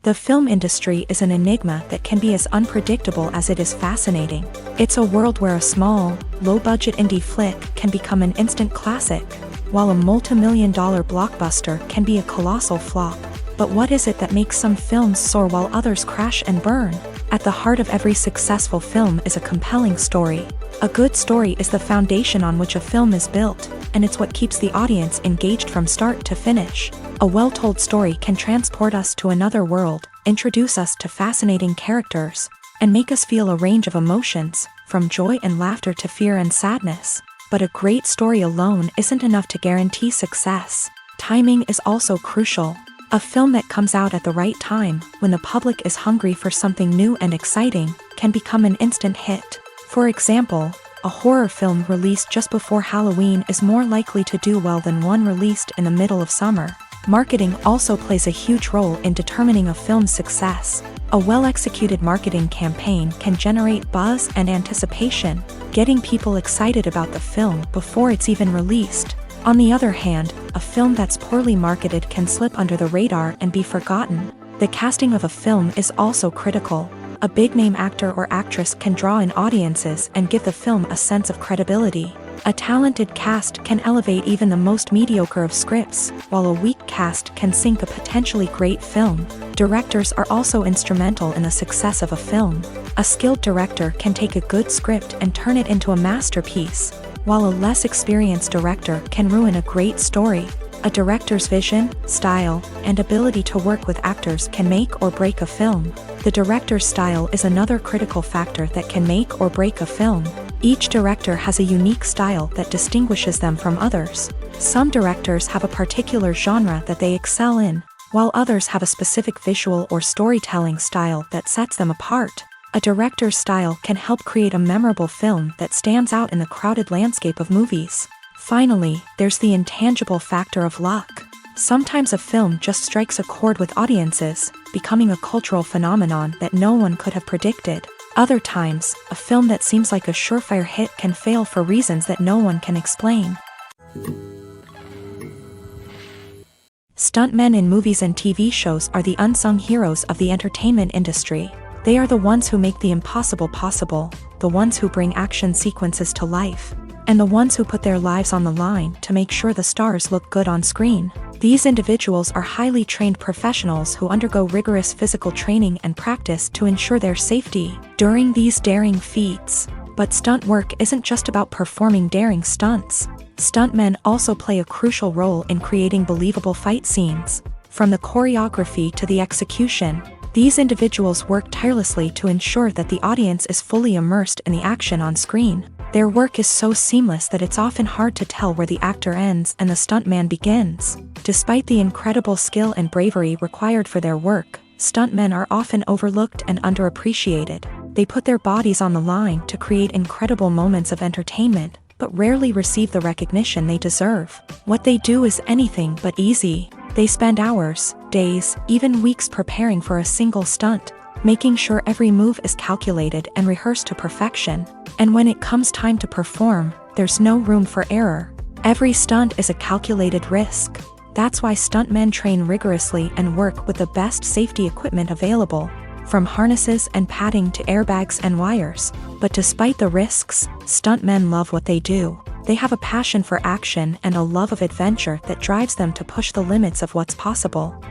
The film industry is an enigma that can be as unpredictable as it is fascinating. It's a world where a small, low-budget indie flick can become an instant classic, while a multi-million-dollar blockbuster can be a colossal flop. But what is it that makes some films soar while others crash and burn? At the heart of every successful film is a compelling story. A good story is the foundation on which a film is built, and it's what keeps the audience engaged from start to finish. A well-told story can transport us to another world, introduce us to fascinating characters, and make us feel a range of emotions, from joy and laughter to fear and sadness. But a great story alone isn't enough to guarantee success. Timing is also crucial. A film that comes out at the right time, when the public is hungry for something new and exciting, can become an instant hit. For example, a horror film released just before Halloween is more likely to do well than one released in the middle of summer. Marketing also plays a huge role in determining a film's success. A well-executed marketing campaign can generate buzz and anticipation, getting people excited about the film before it's even released. On the other hand, a film that's poorly marketed can slip under the radar and be forgotten. The casting of a film is also critical. A big-name actor or actress can draw in audiences and give the film a sense of credibility. A talented cast can elevate even the most mediocre of scripts, while a weak cast can sink a potentially great film. Directors are also instrumental in the success of a film. A skilled director can take a good script and turn it into a masterpiece, while a less experienced director can ruin a great story. A director's vision, style, and ability to work with actors can make or break a film. The director's style is another critical factor that can make or break a film. Each director has a unique style that distinguishes them from others. Some directors have a particular genre that they excel in, while others have a specific visual or storytelling style that sets them apart. A director's style can help create a memorable film that stands out in the crowded landscape of movies. Finally, there's the intangible factor of luck. Sometimes a film just strikes a chord with audiences, becoming a cultural phenomenon that no one could have predicted. Other times, a film that seems like a surefire hit can fail for reasons that no one can explain. Stuntmen in movies and TV shows are the unsung heroes of the entertainment industry. They are the ones who make the impossible possible, the ones who bring action sequences to life, and the ones who put their lives on the line to make sure the stars look good on screen. These individuals are highly trained professionals who undergo rigorous physical training and practice to ensure their safety during these daring feats. But stunt work isn't just about performing daring stunts. Stuntmen also play a crucial role in creating believable fight scenes. From the choreography to the execution, these individuals work tirelessly to ensure that the audience is fully immersed in the action on screen. Their work is so seamless that it's often hard to tell where the actor ends and the stuntman begins. Despite the incredible skill and bravery required for their work, stuntmen are often overlooked and underappreciated. They put their bodies on the line to create incredible moments of entertainment, but rarely receive the recognition they deserve. What they do is anything but easy. They spend hours, days, even weeks preparing for a single stunt, making sure every move is calculated and rehearsed to perfection. And when it comes time to perform, there's no room for error. Every stunt is a calculated risk. That's why stuntmen train rigorously and work with the best safety equipment available, from harnesses and padding to airbags and wires. But despite the risks, stuntmen love what they do. They have a passion for action and a love of adventure that drives them to push the limits of what's possible.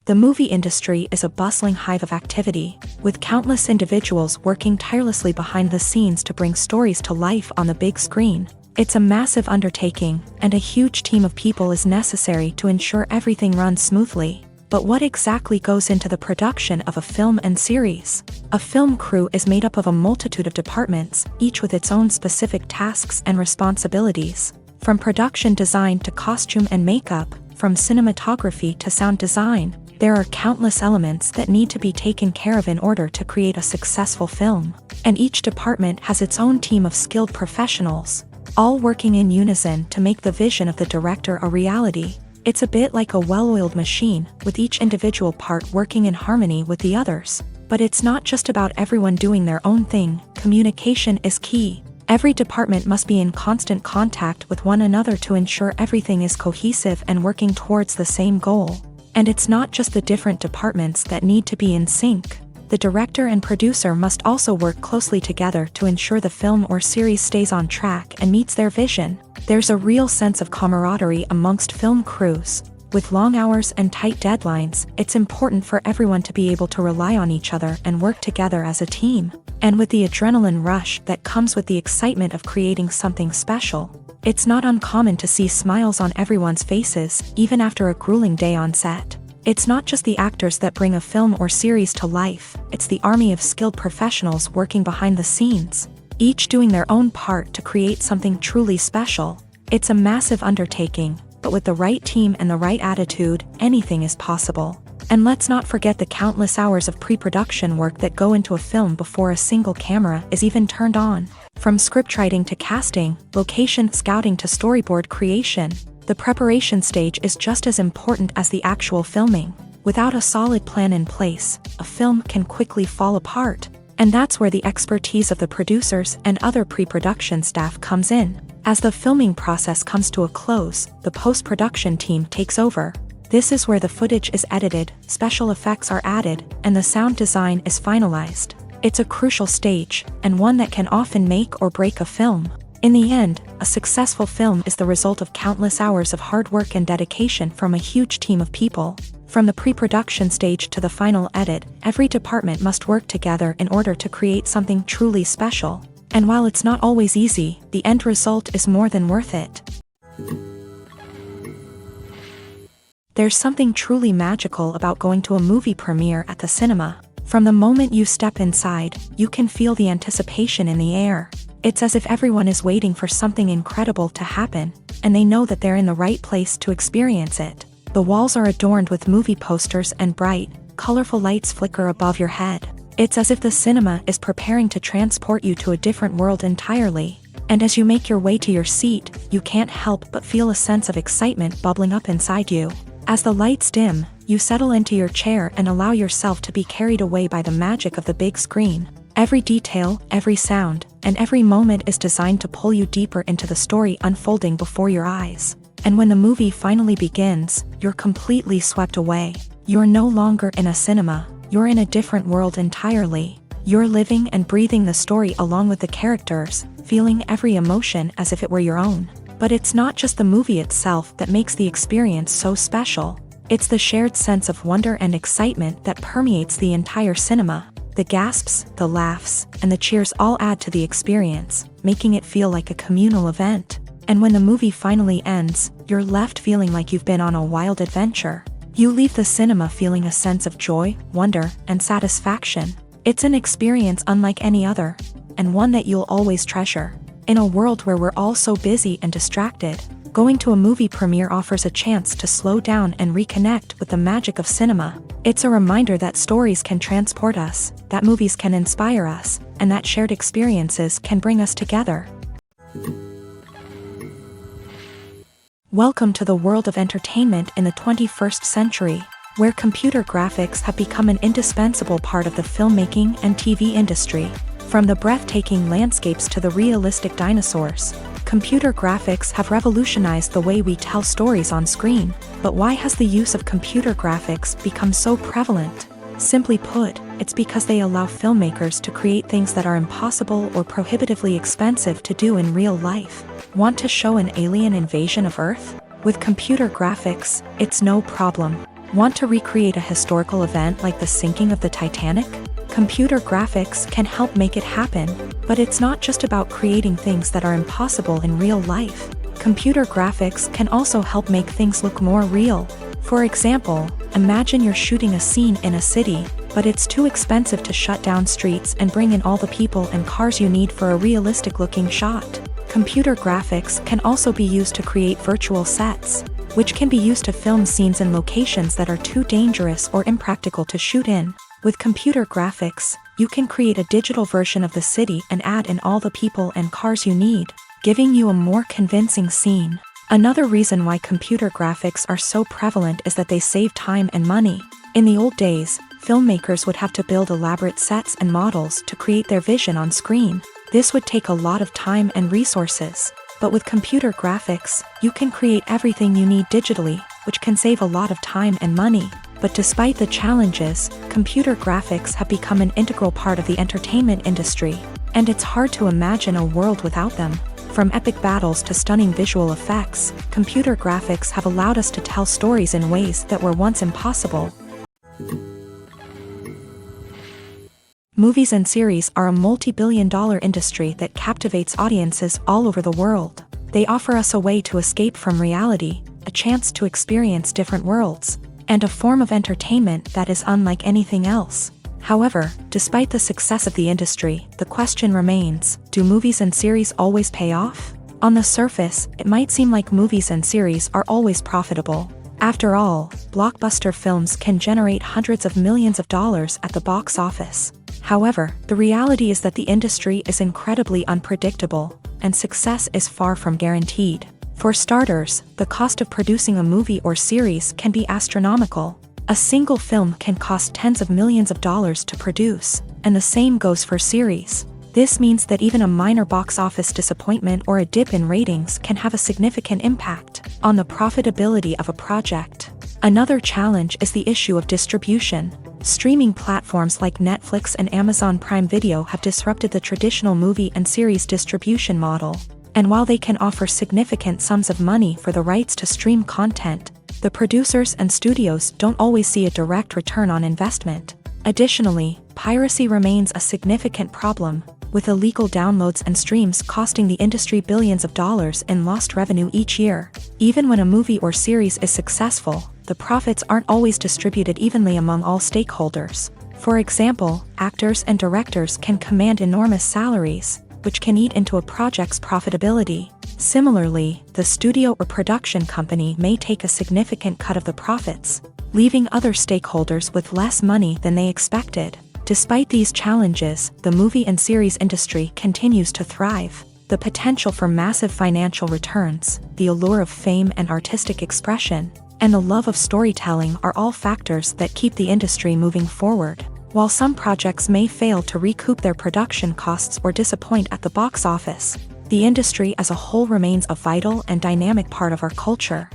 The movie industry is a bustling hive of activity, with countless individuals working tirelessly behind the scenes to bring stories to life on the big screen. It's a massive undertaking, and a huge team of people is necessary to ensure everything runs smoothly. But what exactly goes into the production of a film and series? A film crew is made up of a multitude of departments, each with its own specific tasks and responsibilities. From production design to costume and makeup, from cinematography to sound design, there are countless elements that need to be taken care of in order to create a successful film. And each department has its own team of skilled professionals, all working in unison to make the vision of the director a reality. It's a bit like a well-oiled machine, with each individual part working in harmony with the others. But it's not just about everyone doing their own thing. Communication is key. Every department must be in constant contact with one another to ensure everything is cohesive and working towards the same goal. And it's not just the different departments that need to be in sync. The director and producer must also work closely together to ensure the film or series stays on track and meets their vision. There's a real sense of camaraderie amongst film crews. With long hours and tight deadlines, it's important for everyone to be able to rely on each other and work together as a team. And with the adrenaline rush that comes with the excitement of creating something special, it's not uncommon to see smiles on everyone's faces, even after a grueling day on set. It's not just the actors that bring a film or series to life, it's the army of skilled professionals working behind the scenes, each doing their own part to create something truly special. It's a massive undertaking, but with the right team and the right attitude, anything is possible. And let's not forget the countless hours of pre-production work that go into a film before a single camera is even turned on. From scriptwriting to casting, location scouting to storyboard creation, the preparation stage is just as important as the actual filming. Without a solid plan in place, a film can quickly fall apart. And that's where the expertise of the producers and other pre-production staff comes in. As the filming process comes to a close, the post-production team takes over. This is where the footage is edited, special effects are added, and the sound design is finalized. It's a crucial stage, and one that can often make or break a film. In the end, a successful film is the result of countless hours of hard work and dedication from a huge team of people. From the pre-production stage to the final edit, every department must work together in order to create something truly special. And while it's not always easy, the end result is more than worth it. There's something truly magical about going to a movie premiere at the cinema. From the moment you step inside, you can feel the anticipation in the air. It's as if everyone is waiting for something incredible to happen, and they know that they're in the right place to experience it. The walls are adorned with movie posters and bright, colorful lights flicker above your head. It's as if the cinema is preparing to transport you to a different world entirely. And as you make your way to your seat, you can't help but feel a sense of excitement bubbling up inside you. As the lights dim, you settle into your chair and allow yourself to be carried away by the magic of the big screen. Every detail, every sound, and every moment is designed to pull you deeper into the story unfolding before your eyes. And when the movie finally begins, you're completely swept away. You're no longer in a cinema, you're in a different world entirely. You're living and breathing the story along with the characters, feeling every emotion as if it were your own. But it's not just the movie itself that makes the experience so special. It's the shared sense of wonder and excitement that permeates the entire cinema. The gasps, the laughs, and the cheers all add to the experience, making it feel like a communal event. And when the movie finally ends, you're left feeling like you've been on a wild adventure. You leave the cinema feeling a sense of joy, wonder, and satisfaction. It's an experience unlike any other, and one that you'll always treasure. In a world where we're all so busy and distracted, going to a movie premiere offers a chance to slow down and reconnect with the magic of cinema. It's a reminder that stories can transport us, that movies can inspire us, and that shared experiences can bring us together. Welcome to the world of entertainment in the 21st century, where computer graphics have become an indispensable part of the filmmaking and TV industry. From the breathtaking landscapes to the realistic dinosaurs, computer graphics have revolutionized the way we tell stories on screen. But why has the use of computer graphics become so prevalent? Simply put, it's because they allow filmmakers to create things that are impossible or prohibitively expensive to do in real life. Want to show an alien invasion of Earth? With computer graphics, it's no problem. Want to recreate a historical event like the sinking of the Titanic? Computer graphics can help make it happen. But it's not just about creating things that are impossible in real life. Computer graphics can also help make things look more real. For example, imagine you're shooting a scene in a city, but it's too expensive to shut down streets and bring in all the people and cars you need for a realistic-looking shot. Computer graphics can also be used to create virtual sets, which can be used to film scenes in locations that are too dangerous or impractical to shoot in. With computer graphics, you can create a digital version of the city and add in all the people and cars you need, giving you a more convincing scene. Another reason why computer graphics are so prevalent is that they save time and money. In the old days, filmmakers would have to build elaborate sets and models to create their vision on screen. This would take a lot of time and resources. But with computer graphics, you can create everything you need digitally, which can save a lot of time and money. But despite the challenges, computer graphics have become an integral part of the entertainment industry, and it's hard to imagine a world without them. From epic battles to stunning visual effects, computer graphics have allowed us to tell stories in ways that were once impossible. Movies and series are a multi-billion-dollar industry that captivates audiences all over the world. They offer us a way to escape from reality, a chance to experience different worlds, and a form of entertainment that is unlike anything else. However, despite the success of the industry, the question remains, do movies and series always pay off? On the surface, it might seem like movies and series are always profitable. After all, blockbuster films can generate hundreds of millions of dollars at the box office. However, the reality is that the industry is incredibly unpredictable, and success is far from guaranteed. For starters, the cost of producing a movie or series can be astronomical. A single film can cost tens of millions of dollars to produce, and the same goes for series. This means that even a minor box office disappointment or a dip in ratings can have a significant impact on the profitability of a project. Another challenge is the issue of distribution. Streaming platforms like Netflix and Amazon Prime Video have disrupted the traditional movie and series distribution model. And while they can offer significant sums of money for the rights to stream content, the producers and studios don't always see a direct return on investment. Additionally, piracy remains a significant problem, with illegal downloads and streams costing the industry billions of dollars in lost revenue each year. Even when a movie or series is successful, the profits aren't always distributed evenly among all stakeholders. For example, actors and directors can command enormous salaries, which can eat into a project's profitability. Similarly, the studio or production company may take a significant cut of the profits, leaving other stakeholders with less money than they expected. Despite these challenges, the movie and series industry continues to thrive. The potential for massive financial returns, the allure of fame and artistic expression, and the love of storytelling are all factors that keep the industry moving forward. While some projects may fail to recoup their production costs or disappoint at the box office, the industry as a whole remains a vital and dynamic part of our culture.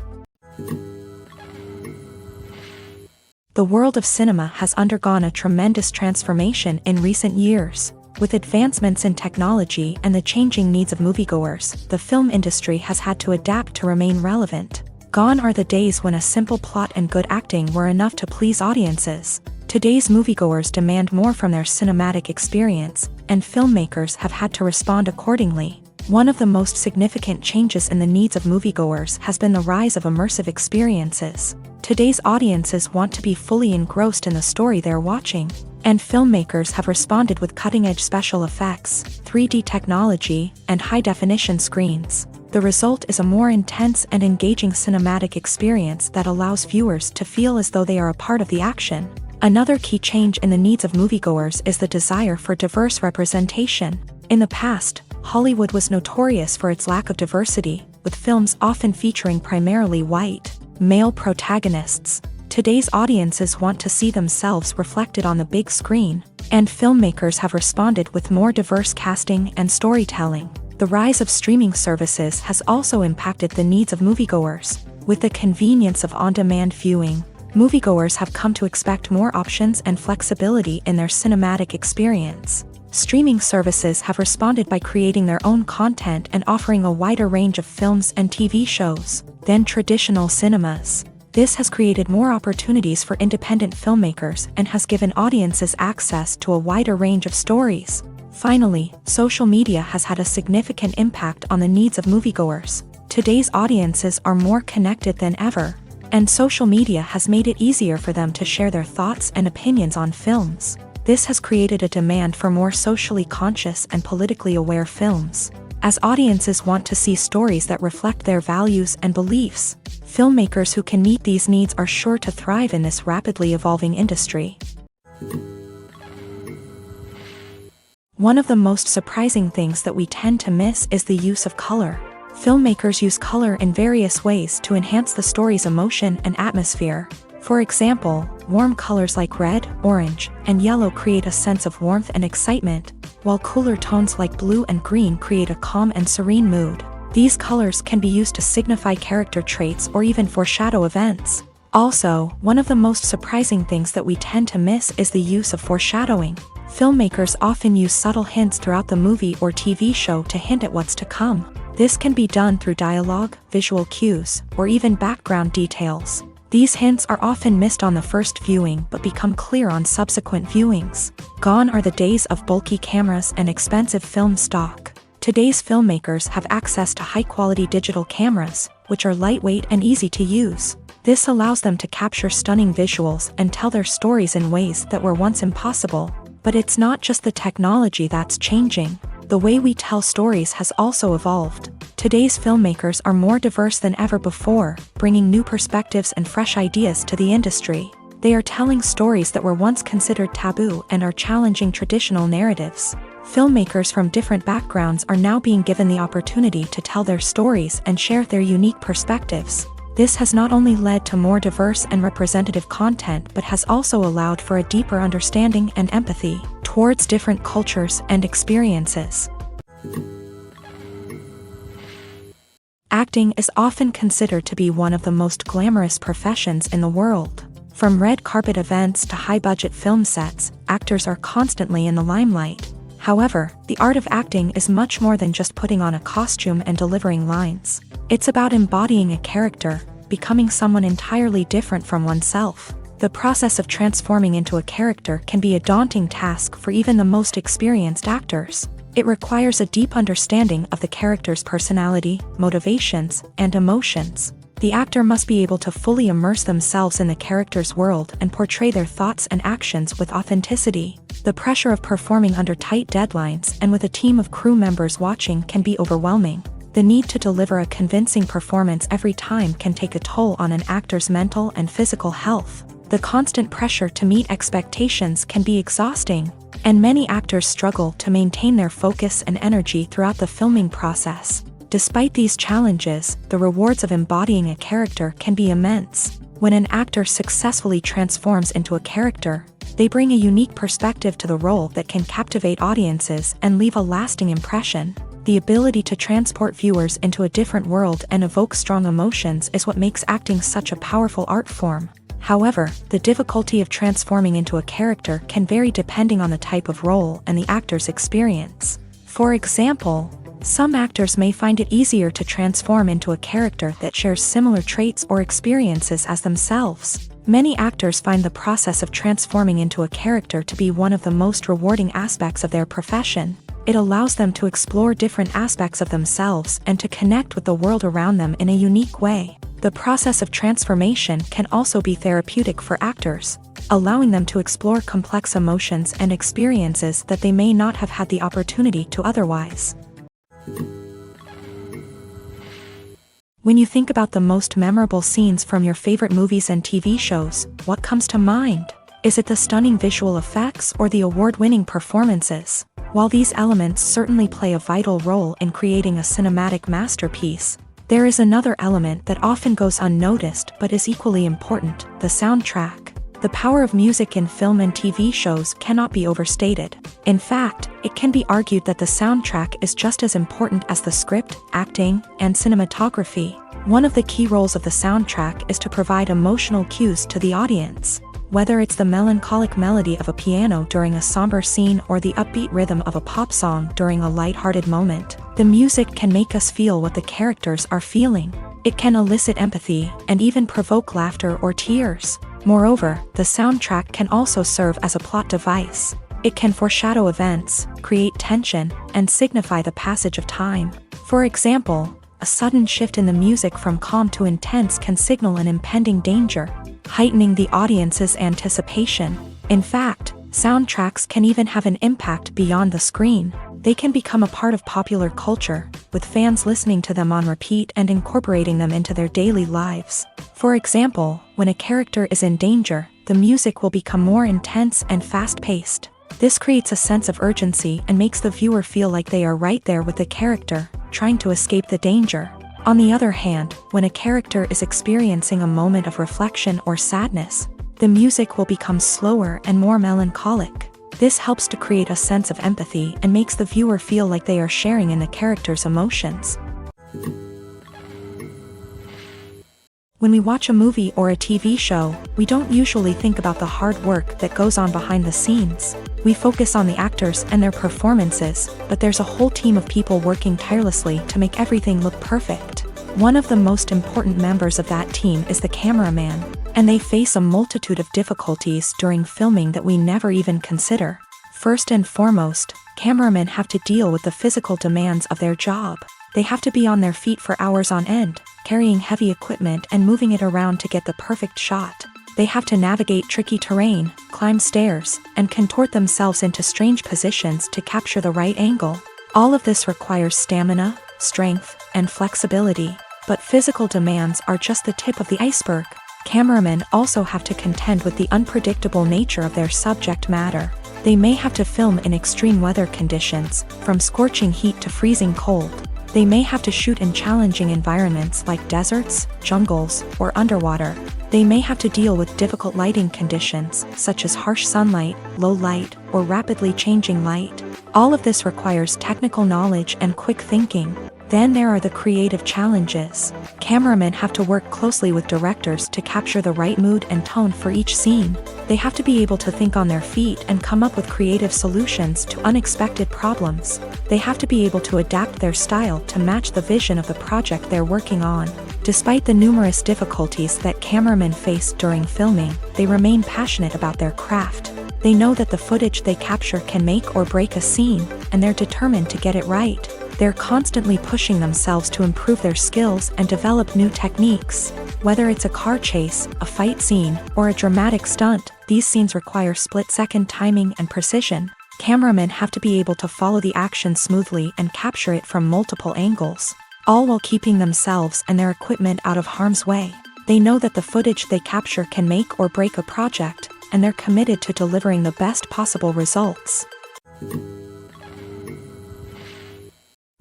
The world of cinema has undergone a tremendous transformation in recent years. With advancements in technology and the changing needs of moviegoers, the film industry has had to adapt to remain relevant. Gone are the days when a simple plot and good acting were enough to please audiences. Today's moviegoers demand more from their cinematic experience, and filmmakers have had to respond accordingly. One of the most significant changes in the needs of moviegoers has been the rise of immersive experiences. Today's audiences want to be fully engrossed in the story they're watching, and filmmakers have responded with cutting-edge special effects, 3D technology, and high-definition screens. The result is a more intense and engaging cinematic experience that allows viewers to feel as though they are a part of the action. Another key change in the needs of moviegoers is the desire for diverse representation. In the past, Hollywood was notorious for its lack of diversity, with films often featuring primarily white, male protagonists. Today's audiences want to see themselves reflected on the big screen, and filmmakers have responded with more diverse casting and storytelling. The rise of streaming services has also impacted the needs of moviegoers. With the convenience of on-demand viewing, moviegoers have come to expect more options and flexibility in their cinematic experience. Streaming services have responded by creating their own content and offering a wider range of films and TV shows than traditional cinemas. This has created more opportunities for independent filmmakers and has given audiences access to a wider range of stories. Finally, social media has had a significant impact on the needs of moviegoers. Today's audiences are more connected than ever. And social media has made it easier for them to share their thoughts and opinions on films. This has created a demand for more socially conscious and politically aware films. As audiences want to see stories that reflect their values and beliefs, filmmakers who can meet these needs are sure to thrive in this rapidly evolving industry. One of the most surprising things that we tend to miss is the use of color. Filmmakers use color in various ways to enhance the story's emotion and atmosphere. For example, warm colors like red, orange, and yellow create a sense of warmth and excitement, while cooler tones like blue and green create a calm and serene mood. These colors can be used to signify character traits or even foreshadow events. Also, one of the most surprising things that we tend to miss is the use of foreshadowing. Filmmakers often use subtle hints throughout the movie or TV show to hint at what's to come. This can be done through dialogue, visual cues, or even background details. These hints are often missed on the first viewing but become clear on subsequent viewings. Gone are the days of bulky cameras and expensive film stock. Today's filmmakers have access to high-quality digital cameras, which are lightweight and easy to use. This allows them to capture stunning visuals and tell their stories in ways that were once impossible. But it's not just the technology that's changing. The way we tell stories has also evolved. Today's filmmakers are more diverse than ever before, bringing new perspectives and fresh ideas to the industry. They are telling stories that were once considered taboo and are challenging traditional narratives. Filmmakers from different backgrounds are now being given the opportunity to tell their stories and share their unique perspectives. This has not only led to more diverse and representative content but has also allowed for a deeper understanding and empathy towards different cultures and experiences. Acting is often considered to be one of the most glamorous professions in the world. From red carpet events to high-budget film sets, actors are constantly in the limelight. However, the art of acting is much more than just putting on a costume and delivering lines. It's about embodying a character, becoming someone entirely different from oneself. The process of transforming into a character can be a daunting task for even the most experienced actors. It requires a deep understanding of the character's personality, motivations, and emotions. The actor must be able to fully immerse themselves in the character's world and portray their thoughts and actions with authenticity. The pressure of performing under tight deadlines and with a team of crew members watching can be overwhelming. The need to deliver a convincing performance every time can take a toll on an actor's mental and physical health. The constant pressure to meet expectations can be exhausting, and many actors struggle to maintain their focus and energy throughout the filming process. Despite these challenges, the rewards of embodying a character can be immense. When an actor successfully transforms into a character, they bring a unique perspective to the role that can captivate audiences and leave a lasting impression. The ability to transport viewers into a different world and evoke strong emotions is what makes acting such a powerful art form. However, the difficulty of transforming into a character can vary depending on the type of role and the actor's experience. For example, some actors may find it easier to transform into a character that shares similar traits or experiences as themselves. Many actors find the process of transforming into a character to be one of the most rewarding aspects of their profession. It allows them to explore different aspects of themselves and to connect with the world around them in a unique way. The process of transformation can also be therapeutic for actors, allowing them to explore complex emotions and experiences that they may not have had the opportunity to otherwise. When you think about the most memorable scenes from your favorite movies and TV shows, what comes to mind? Is it the stunning visual effects or the award-winning performances? While these elements certainly play a vital role in creating a cinematic masterpiece, there is another element that often goes unnoticed but is equally important: the soundtrack. The power of music in film and TV shows cannot be overstated. In fact, it can be argued that the soundtrack is just as important as the script, acting, and cinematography. One of the key roles of the soundtrack is to provide emotional cues to the audience. Whether it's the melancholic melody of a piano during a somber scene or the upbeat rhythm of a pop song during a lighthearted moment, the music can make us feel what the characters are feeling. It can elicit empathy and even provoke laughter or tears. Moreover, the soundtrack can also serve as a plot device. It can foreshadow events, create tension, and signify the passage of time. For example, a sudden shift in the music from calm to intense can signal an impending danger, heightening the audience's anticipation. In fact, soundtracks can even have an impact beyond the screen. They can become a part of popular culture, with fans listening to them on repeat and incorporating them into their daily lives. For example, when a character is in danger, the music will become more intense and fast-paced. This creates a sense of urgency and makes the viewer feel like they are right there with the character, trying to escape the danger. On the other hand, when a character is experiencing a moment of reflection or sadness, the music will become slower and more melancholic. This helps to create a sense of empathy and makes the viewer feel like they are sharing in the character's emotions. When we watch a movie or a TV show, we don't usually think about the hard work that goes on behind the scenes. We focus on the actors and their performances, but there's a whole team of people working tirelessly to make everything look perfect. One of the most important members of that team is the cameraman, and they face a multitude of difficulties during filming that we never even consider. First and foremost, cameramen have to deal with the physical demands of their job. They have to be on their feet for hours on end, carrying heavy equipment and moving it around to get the perfect shot. They have to navigate tricky terrain, climb stairs, and contort themselves into strange positions to capture the right angle. All of this requires stamina, strength, and flexibility. But physical demands are just the tip of the iceberg. Cameramen also have to contend with the unpredictable nature of their subject matter. They may have to film in extreme weather conditions, from scorching heat to freezing cold. They may have to shoot in challenging environments like deserts, jungles, or underwater. They may have to deal with difficult lighting conditions, such as harsh sunlight, low light, or rapidly changing light. All of this requires technical knowledge and quick thinking. Then there are the creative challenges. Cameramen have to work closely with directors to capture the right mood and tone for each scene. They have to be able to think on their feet and come up with creative solutions to unexpected problems. They have to be able to adapt their style to match the vision of the project they're working on. Despite the numerous difficulties that cameramen face during filming, they remain passionate about their craft. They know that the footage they capture can make or break a scene, and they're determined to get it right. They're constantly pushing themselves to improve their skills and develop new techniques. Whether it's a car chase, a fight scene, or a dramatic stunt, these scenes require split-second timing and precision. Cameramen have to be able to follow the action smoothly and capture it from multiple angles, all while keeping themselves and their equipment out of harm's way. They know that the footage they capture can make or break a project, and they're committed to delivering the best possible results.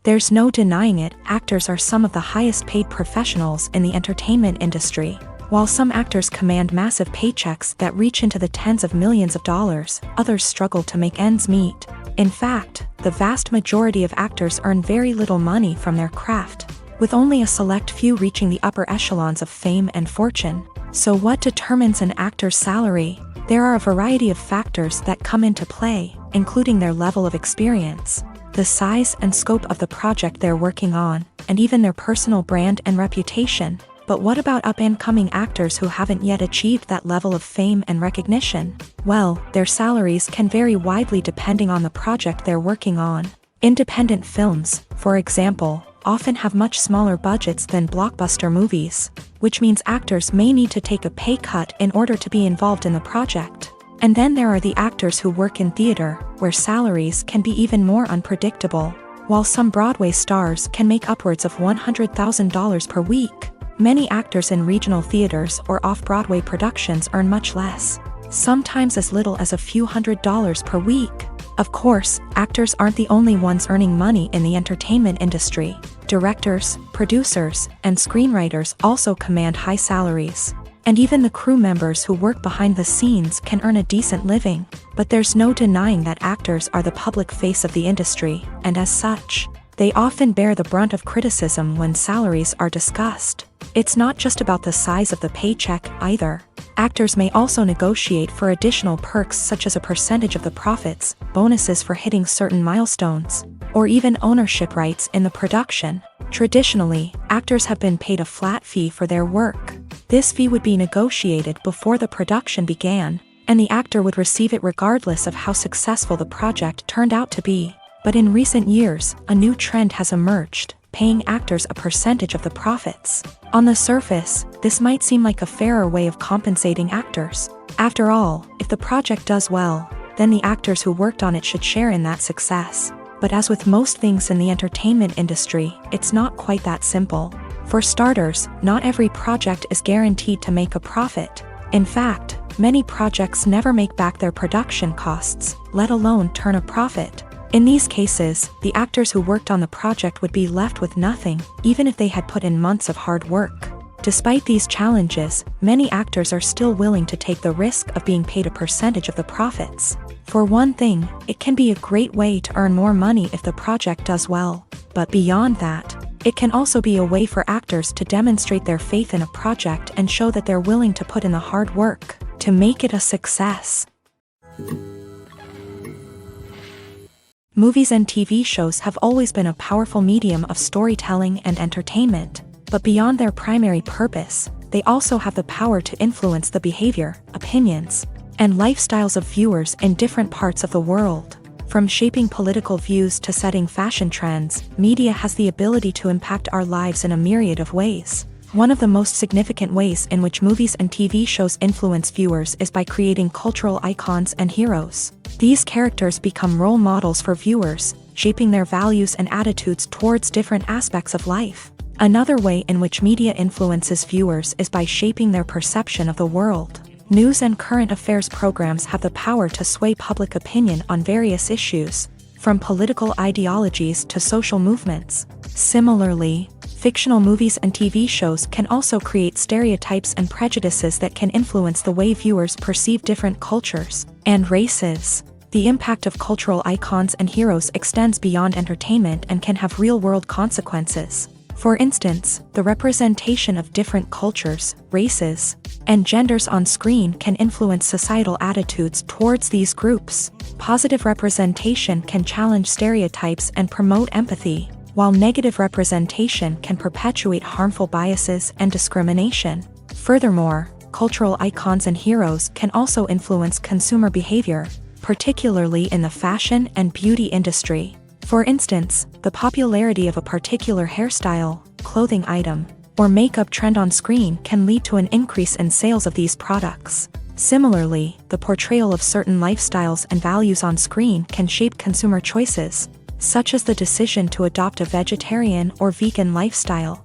There's no denying it, actors are some of the highest paid professionals in the entertainment industry. While some actors command massive paychecks that reach into the tens of millions of dollars, others struggle to make ends meet. In fact, the vast majority of actors earn very little money from their craft, with only a select few reaching the upper echelons of fame and fortune. So what determines an actor's salary? There are a variety of factors that come into play, including their level of experience, the size and scope of the project they're working on, and even their personal brand and reputation. But what about up-and-coming actors who haven't yet achieved that level of fame and recognition? Well, their salaries can vary widely depending on the project they're working on. Independent films, for example, often have much smaller budgets than blockbuster movies, which means actors may need to take a pay cut in order to be involved in the project. And then there are the actors who work in theater, where salaries can be even more unpredictable. While some Broadway stars can make upwards of $100,000 per week, many actors in regional theaters or off-Broadway productions earn much less, sometimes as little as a few $100s per week. Of course, actors aren't the only ones earning money in the entertainment industry. Directors, producers, and screenwriters also command high salaries. And even the crew members who work behind the scenes can earn a decent living. But there's no denying that actors are the public face of the industry, and as such, they often bear the brunt of criticism when salaries are discussed. It's not just about the size of the paycheck, either. Actors may also negotiate for additional perks such as a percentage of the profits, bonuses for hitting certain milestones, or even ownership rights in the production. Traditionally, actors have been paid a flat fee for their work. This fee would be negotiated before the production began, and the actor would receive it regardless of how successful the project turned out to be. But in recent years, a new trend has emerged. paying actors a percentage of the profits. On the surface, this might seem like a fairer way of compensating actors. After all, if the project does well, then the actors who worked on it should share in that success. But as with most things in the entertainment industry, it's not quite that simple. For starters, not every project is guaranteed to make a profit. In fact, many projects never make back their production costs, let alone turn a profit. In these cases, the actors who worked on the project would be left with nothing, even if they had put in months of hard work. Despite these challenges, many actors are still willing to take the risk of being paid a percentage of the profits. For one thing, it can be a great way to earn more money if the project does well. But beyond that, it can also be a way for actors to demonstrate their faith in a project and show that they're willing to put in the hard work to make it a success. Movies and TV shows have always been a powerful medium of storytelling and entertainment, but beyond their primary purpose, they also have the power to influence the behavior, opinions, and lifestyles of viewers in different parts of the world. From shaping political views to setting fashion trends, media has the ability to impact our lives in a myriad of ways. One of the most significant ways in which movies and TV shows influence viewers is by creating cultural icons and heroes. These characters become role models for viewers, shaping their values and attitudes towards different aspects of life. Another way in which media influences viewers is by shaping their perception of the world. News and current affairs programs have the power to sway public opinion on various issues, from political ideologies to social movements. Similarly, fictional movies and TV shows can also create stereotypes and prejudices that can influence the way viewers perceive different cultures and races. The impact of cultural icons and heroes extends beyond entertainment and can have real-world consequences. For instance, the representation of different cultures, races, and genders on screen can influence societal attitudes towards these groups. Positive representation can challenge stereotypes and promote empathy, while negative representation can perpetuate harmful biases and discrimination. Furthermore, cultural icons and heroes can also influence consumer behavior, particularly in the fashion and beauty industry. For instance, the popularity of a particular hairstyle, clothing item, or makeup trend on screen can lead to an increase in sales of these products. Similarly, the portrayal of certain lifestyles and values on screen can shape consumer choices, such as the decision to adopt a vegetarian or vegan lifestyle.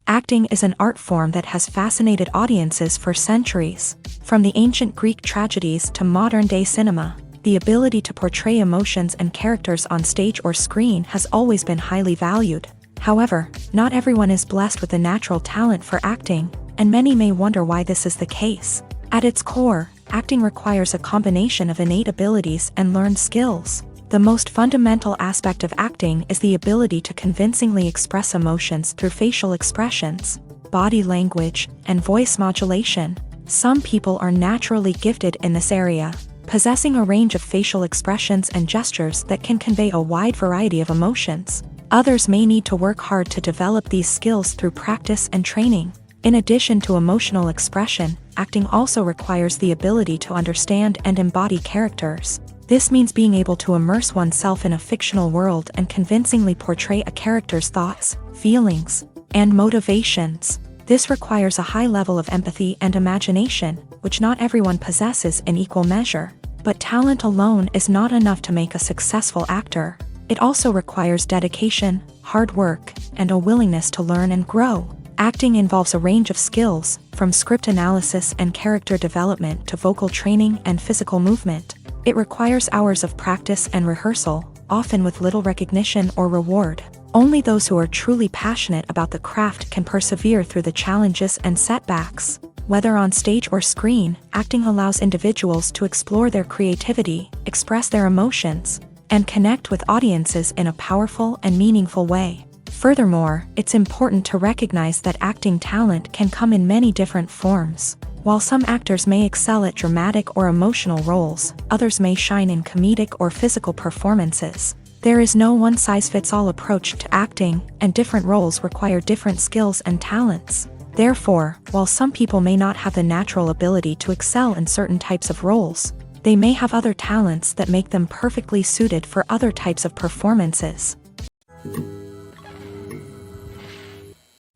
Acting is an art form that has fascinated audiences for centuries. From the ancient Greek tragedies to modern-day cinema, the ability to portray emotions and characters on stage or screen has always been highly valued. However, not everyone is blessed with a natural talent for acting, and many may wonder why this is the case. At its core, acting requires a combination of innate abilities and learned skills. The most fundamental aspect of acting is the ability to convincingly express emotions through facial expressions, body language, and voice modulation. Some people are naturally gifted in this area, possessing a range of facial expressions and gestures that can convey a wide variety of emotions. Others may need to work hard to develop these skills through practice and training. In addition to emotional expression, acting also requires the ability to understand and embody characters. This means being able to immerse oneself in a fictional world and convincingly portray a character's thoughts, feelings, and motivations. This requires a high level of empathy and imagination, which not everyone possesses in equal measure. But talent alone is not enough to make a successful actor. It also requires dedication, hard work, and a willingness to learn and grow. Acting involves a range of skills, from script analysis and character development to vocal training and physical movement. It requires hours of practice and rehearsal, often with little recognition or reward. Only those who are truly passionate about the craft can persevere through the challenges and setbacks. Whether on stage or screen, acting allows individuals to explore their creativity, express their emotions, and connect with audiences in a powerful and meaningful way. Furthermore, it's important to recognize that acting talent can come in many different forms. While some actors may excel at dramatic or emotional roles, others may shine in comedic or physical performances. There is no one-size-fits-all approach to acting, and different roles require different skills and talents. Therefore, while some people may not have the natural ability to excel in certain types of roles, they may have other talents that make them perfectly suited for other types of performances.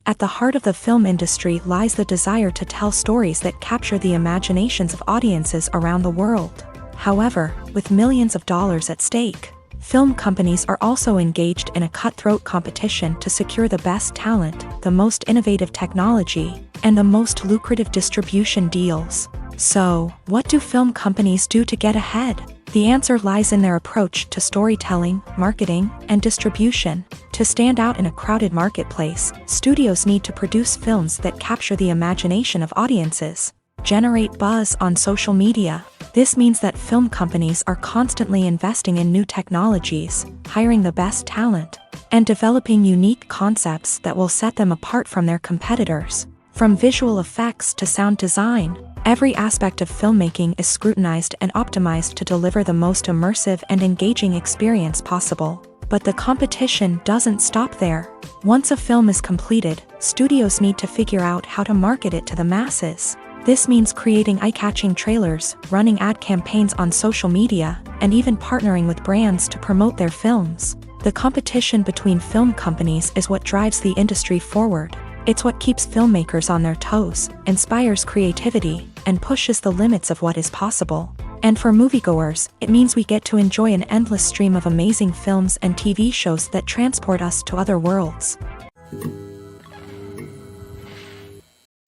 At the heart of the film industry lies the desire to tell stories that capture the imaginations of audiences around the world. However, with millions of dollars at stake, film companies are also engaged in a cutthroat competition to secure the best talent, the most innovative technology, and the most lucrative distribution deals. So, what do film companies do to get ahead? The answer lies in their approach to storytelling, marketing, and distribution. To stand out in a crowded marketplace, studios need to produce films that capture the imagination of audiences, generate buzz on social media. This means that film companies are constantly investing in new technologies, hiring the best talent, and developing unique concepts that will set them apart from their competitors. From visual effects to sound design, every aspect of filmmaking is scrutinized and optimized to deliver the most immersive and engaging experience possible. But the competition doesn't stop there. Once a film is completed, studios need to figure out how to market it to the masses. This means creating eye-catching trailers, running ad campaigns on social media, and even partnering with brands to promote their films. The competition between film companies is what drives the industry forward. It's what keeps filmmakers on their toes, inspires creativity, and pushes the limits of what is possible. And for moviegoers, it means we get to enjoy an endless stream of amazing films and TV shows that transport us to other worlds.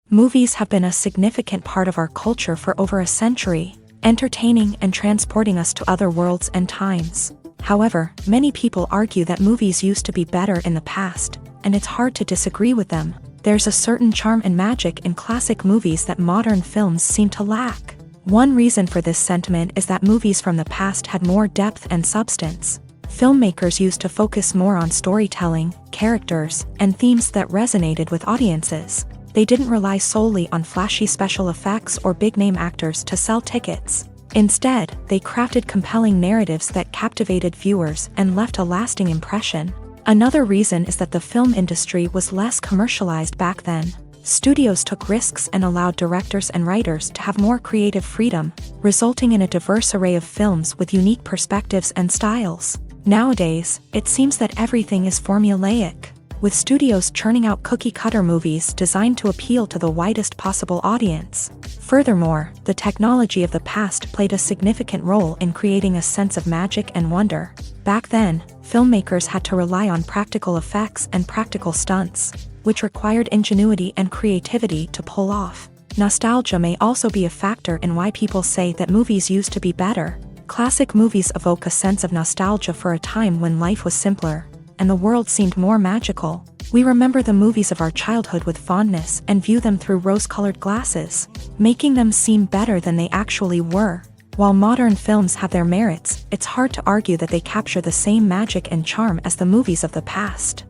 Movies have been a significant part of our culture for over a century, entertaining and transporting us to other worlds and times. However, many people argue that movies used to be better in the past, and it's hard to disagree with them. There's a certain charm and magic in classic movies that modern films seem to lack. One reason for this sentiment is that movies from the past had more depth and substance. Filmmakers used to focus more on storytelling, characters, and themes that resonated with audiences. They didn't rely solely on flashy special effects or big-name actors to sell tickets. Instead, they crafted compelling narratives that captivated viewers and left a lasting impression. Another reason is that the film industry was less commercialized back then. Studios took risks and allowed directors and writers to have more creative freedom, resulting in a diverse array of films with unique perspectives and styles. Nowadays, it seems that everything is formulaic, with studios churning out cookie-cutter movies designed to appeal to the widest possible audience. Furthermore, the technology of the past played a significant role in creating a sense of magic and wonder. Back then, filmmakers had to rely on practical effects and practical stunts, which required ingenuity and creativity to pull off. Nostalgia may also be a factor in why people say that movies used to be better. Classic movies evoke a sense of nostalgia for a time when life was simpler, and the world seemed more magical. We remember the movies of our childhood with fondness and view them through rose-colored glasses, making them seem better than they actually were. While modern films have their merits, it's hard to argue that they capture the same magic and charm as the movies of the past.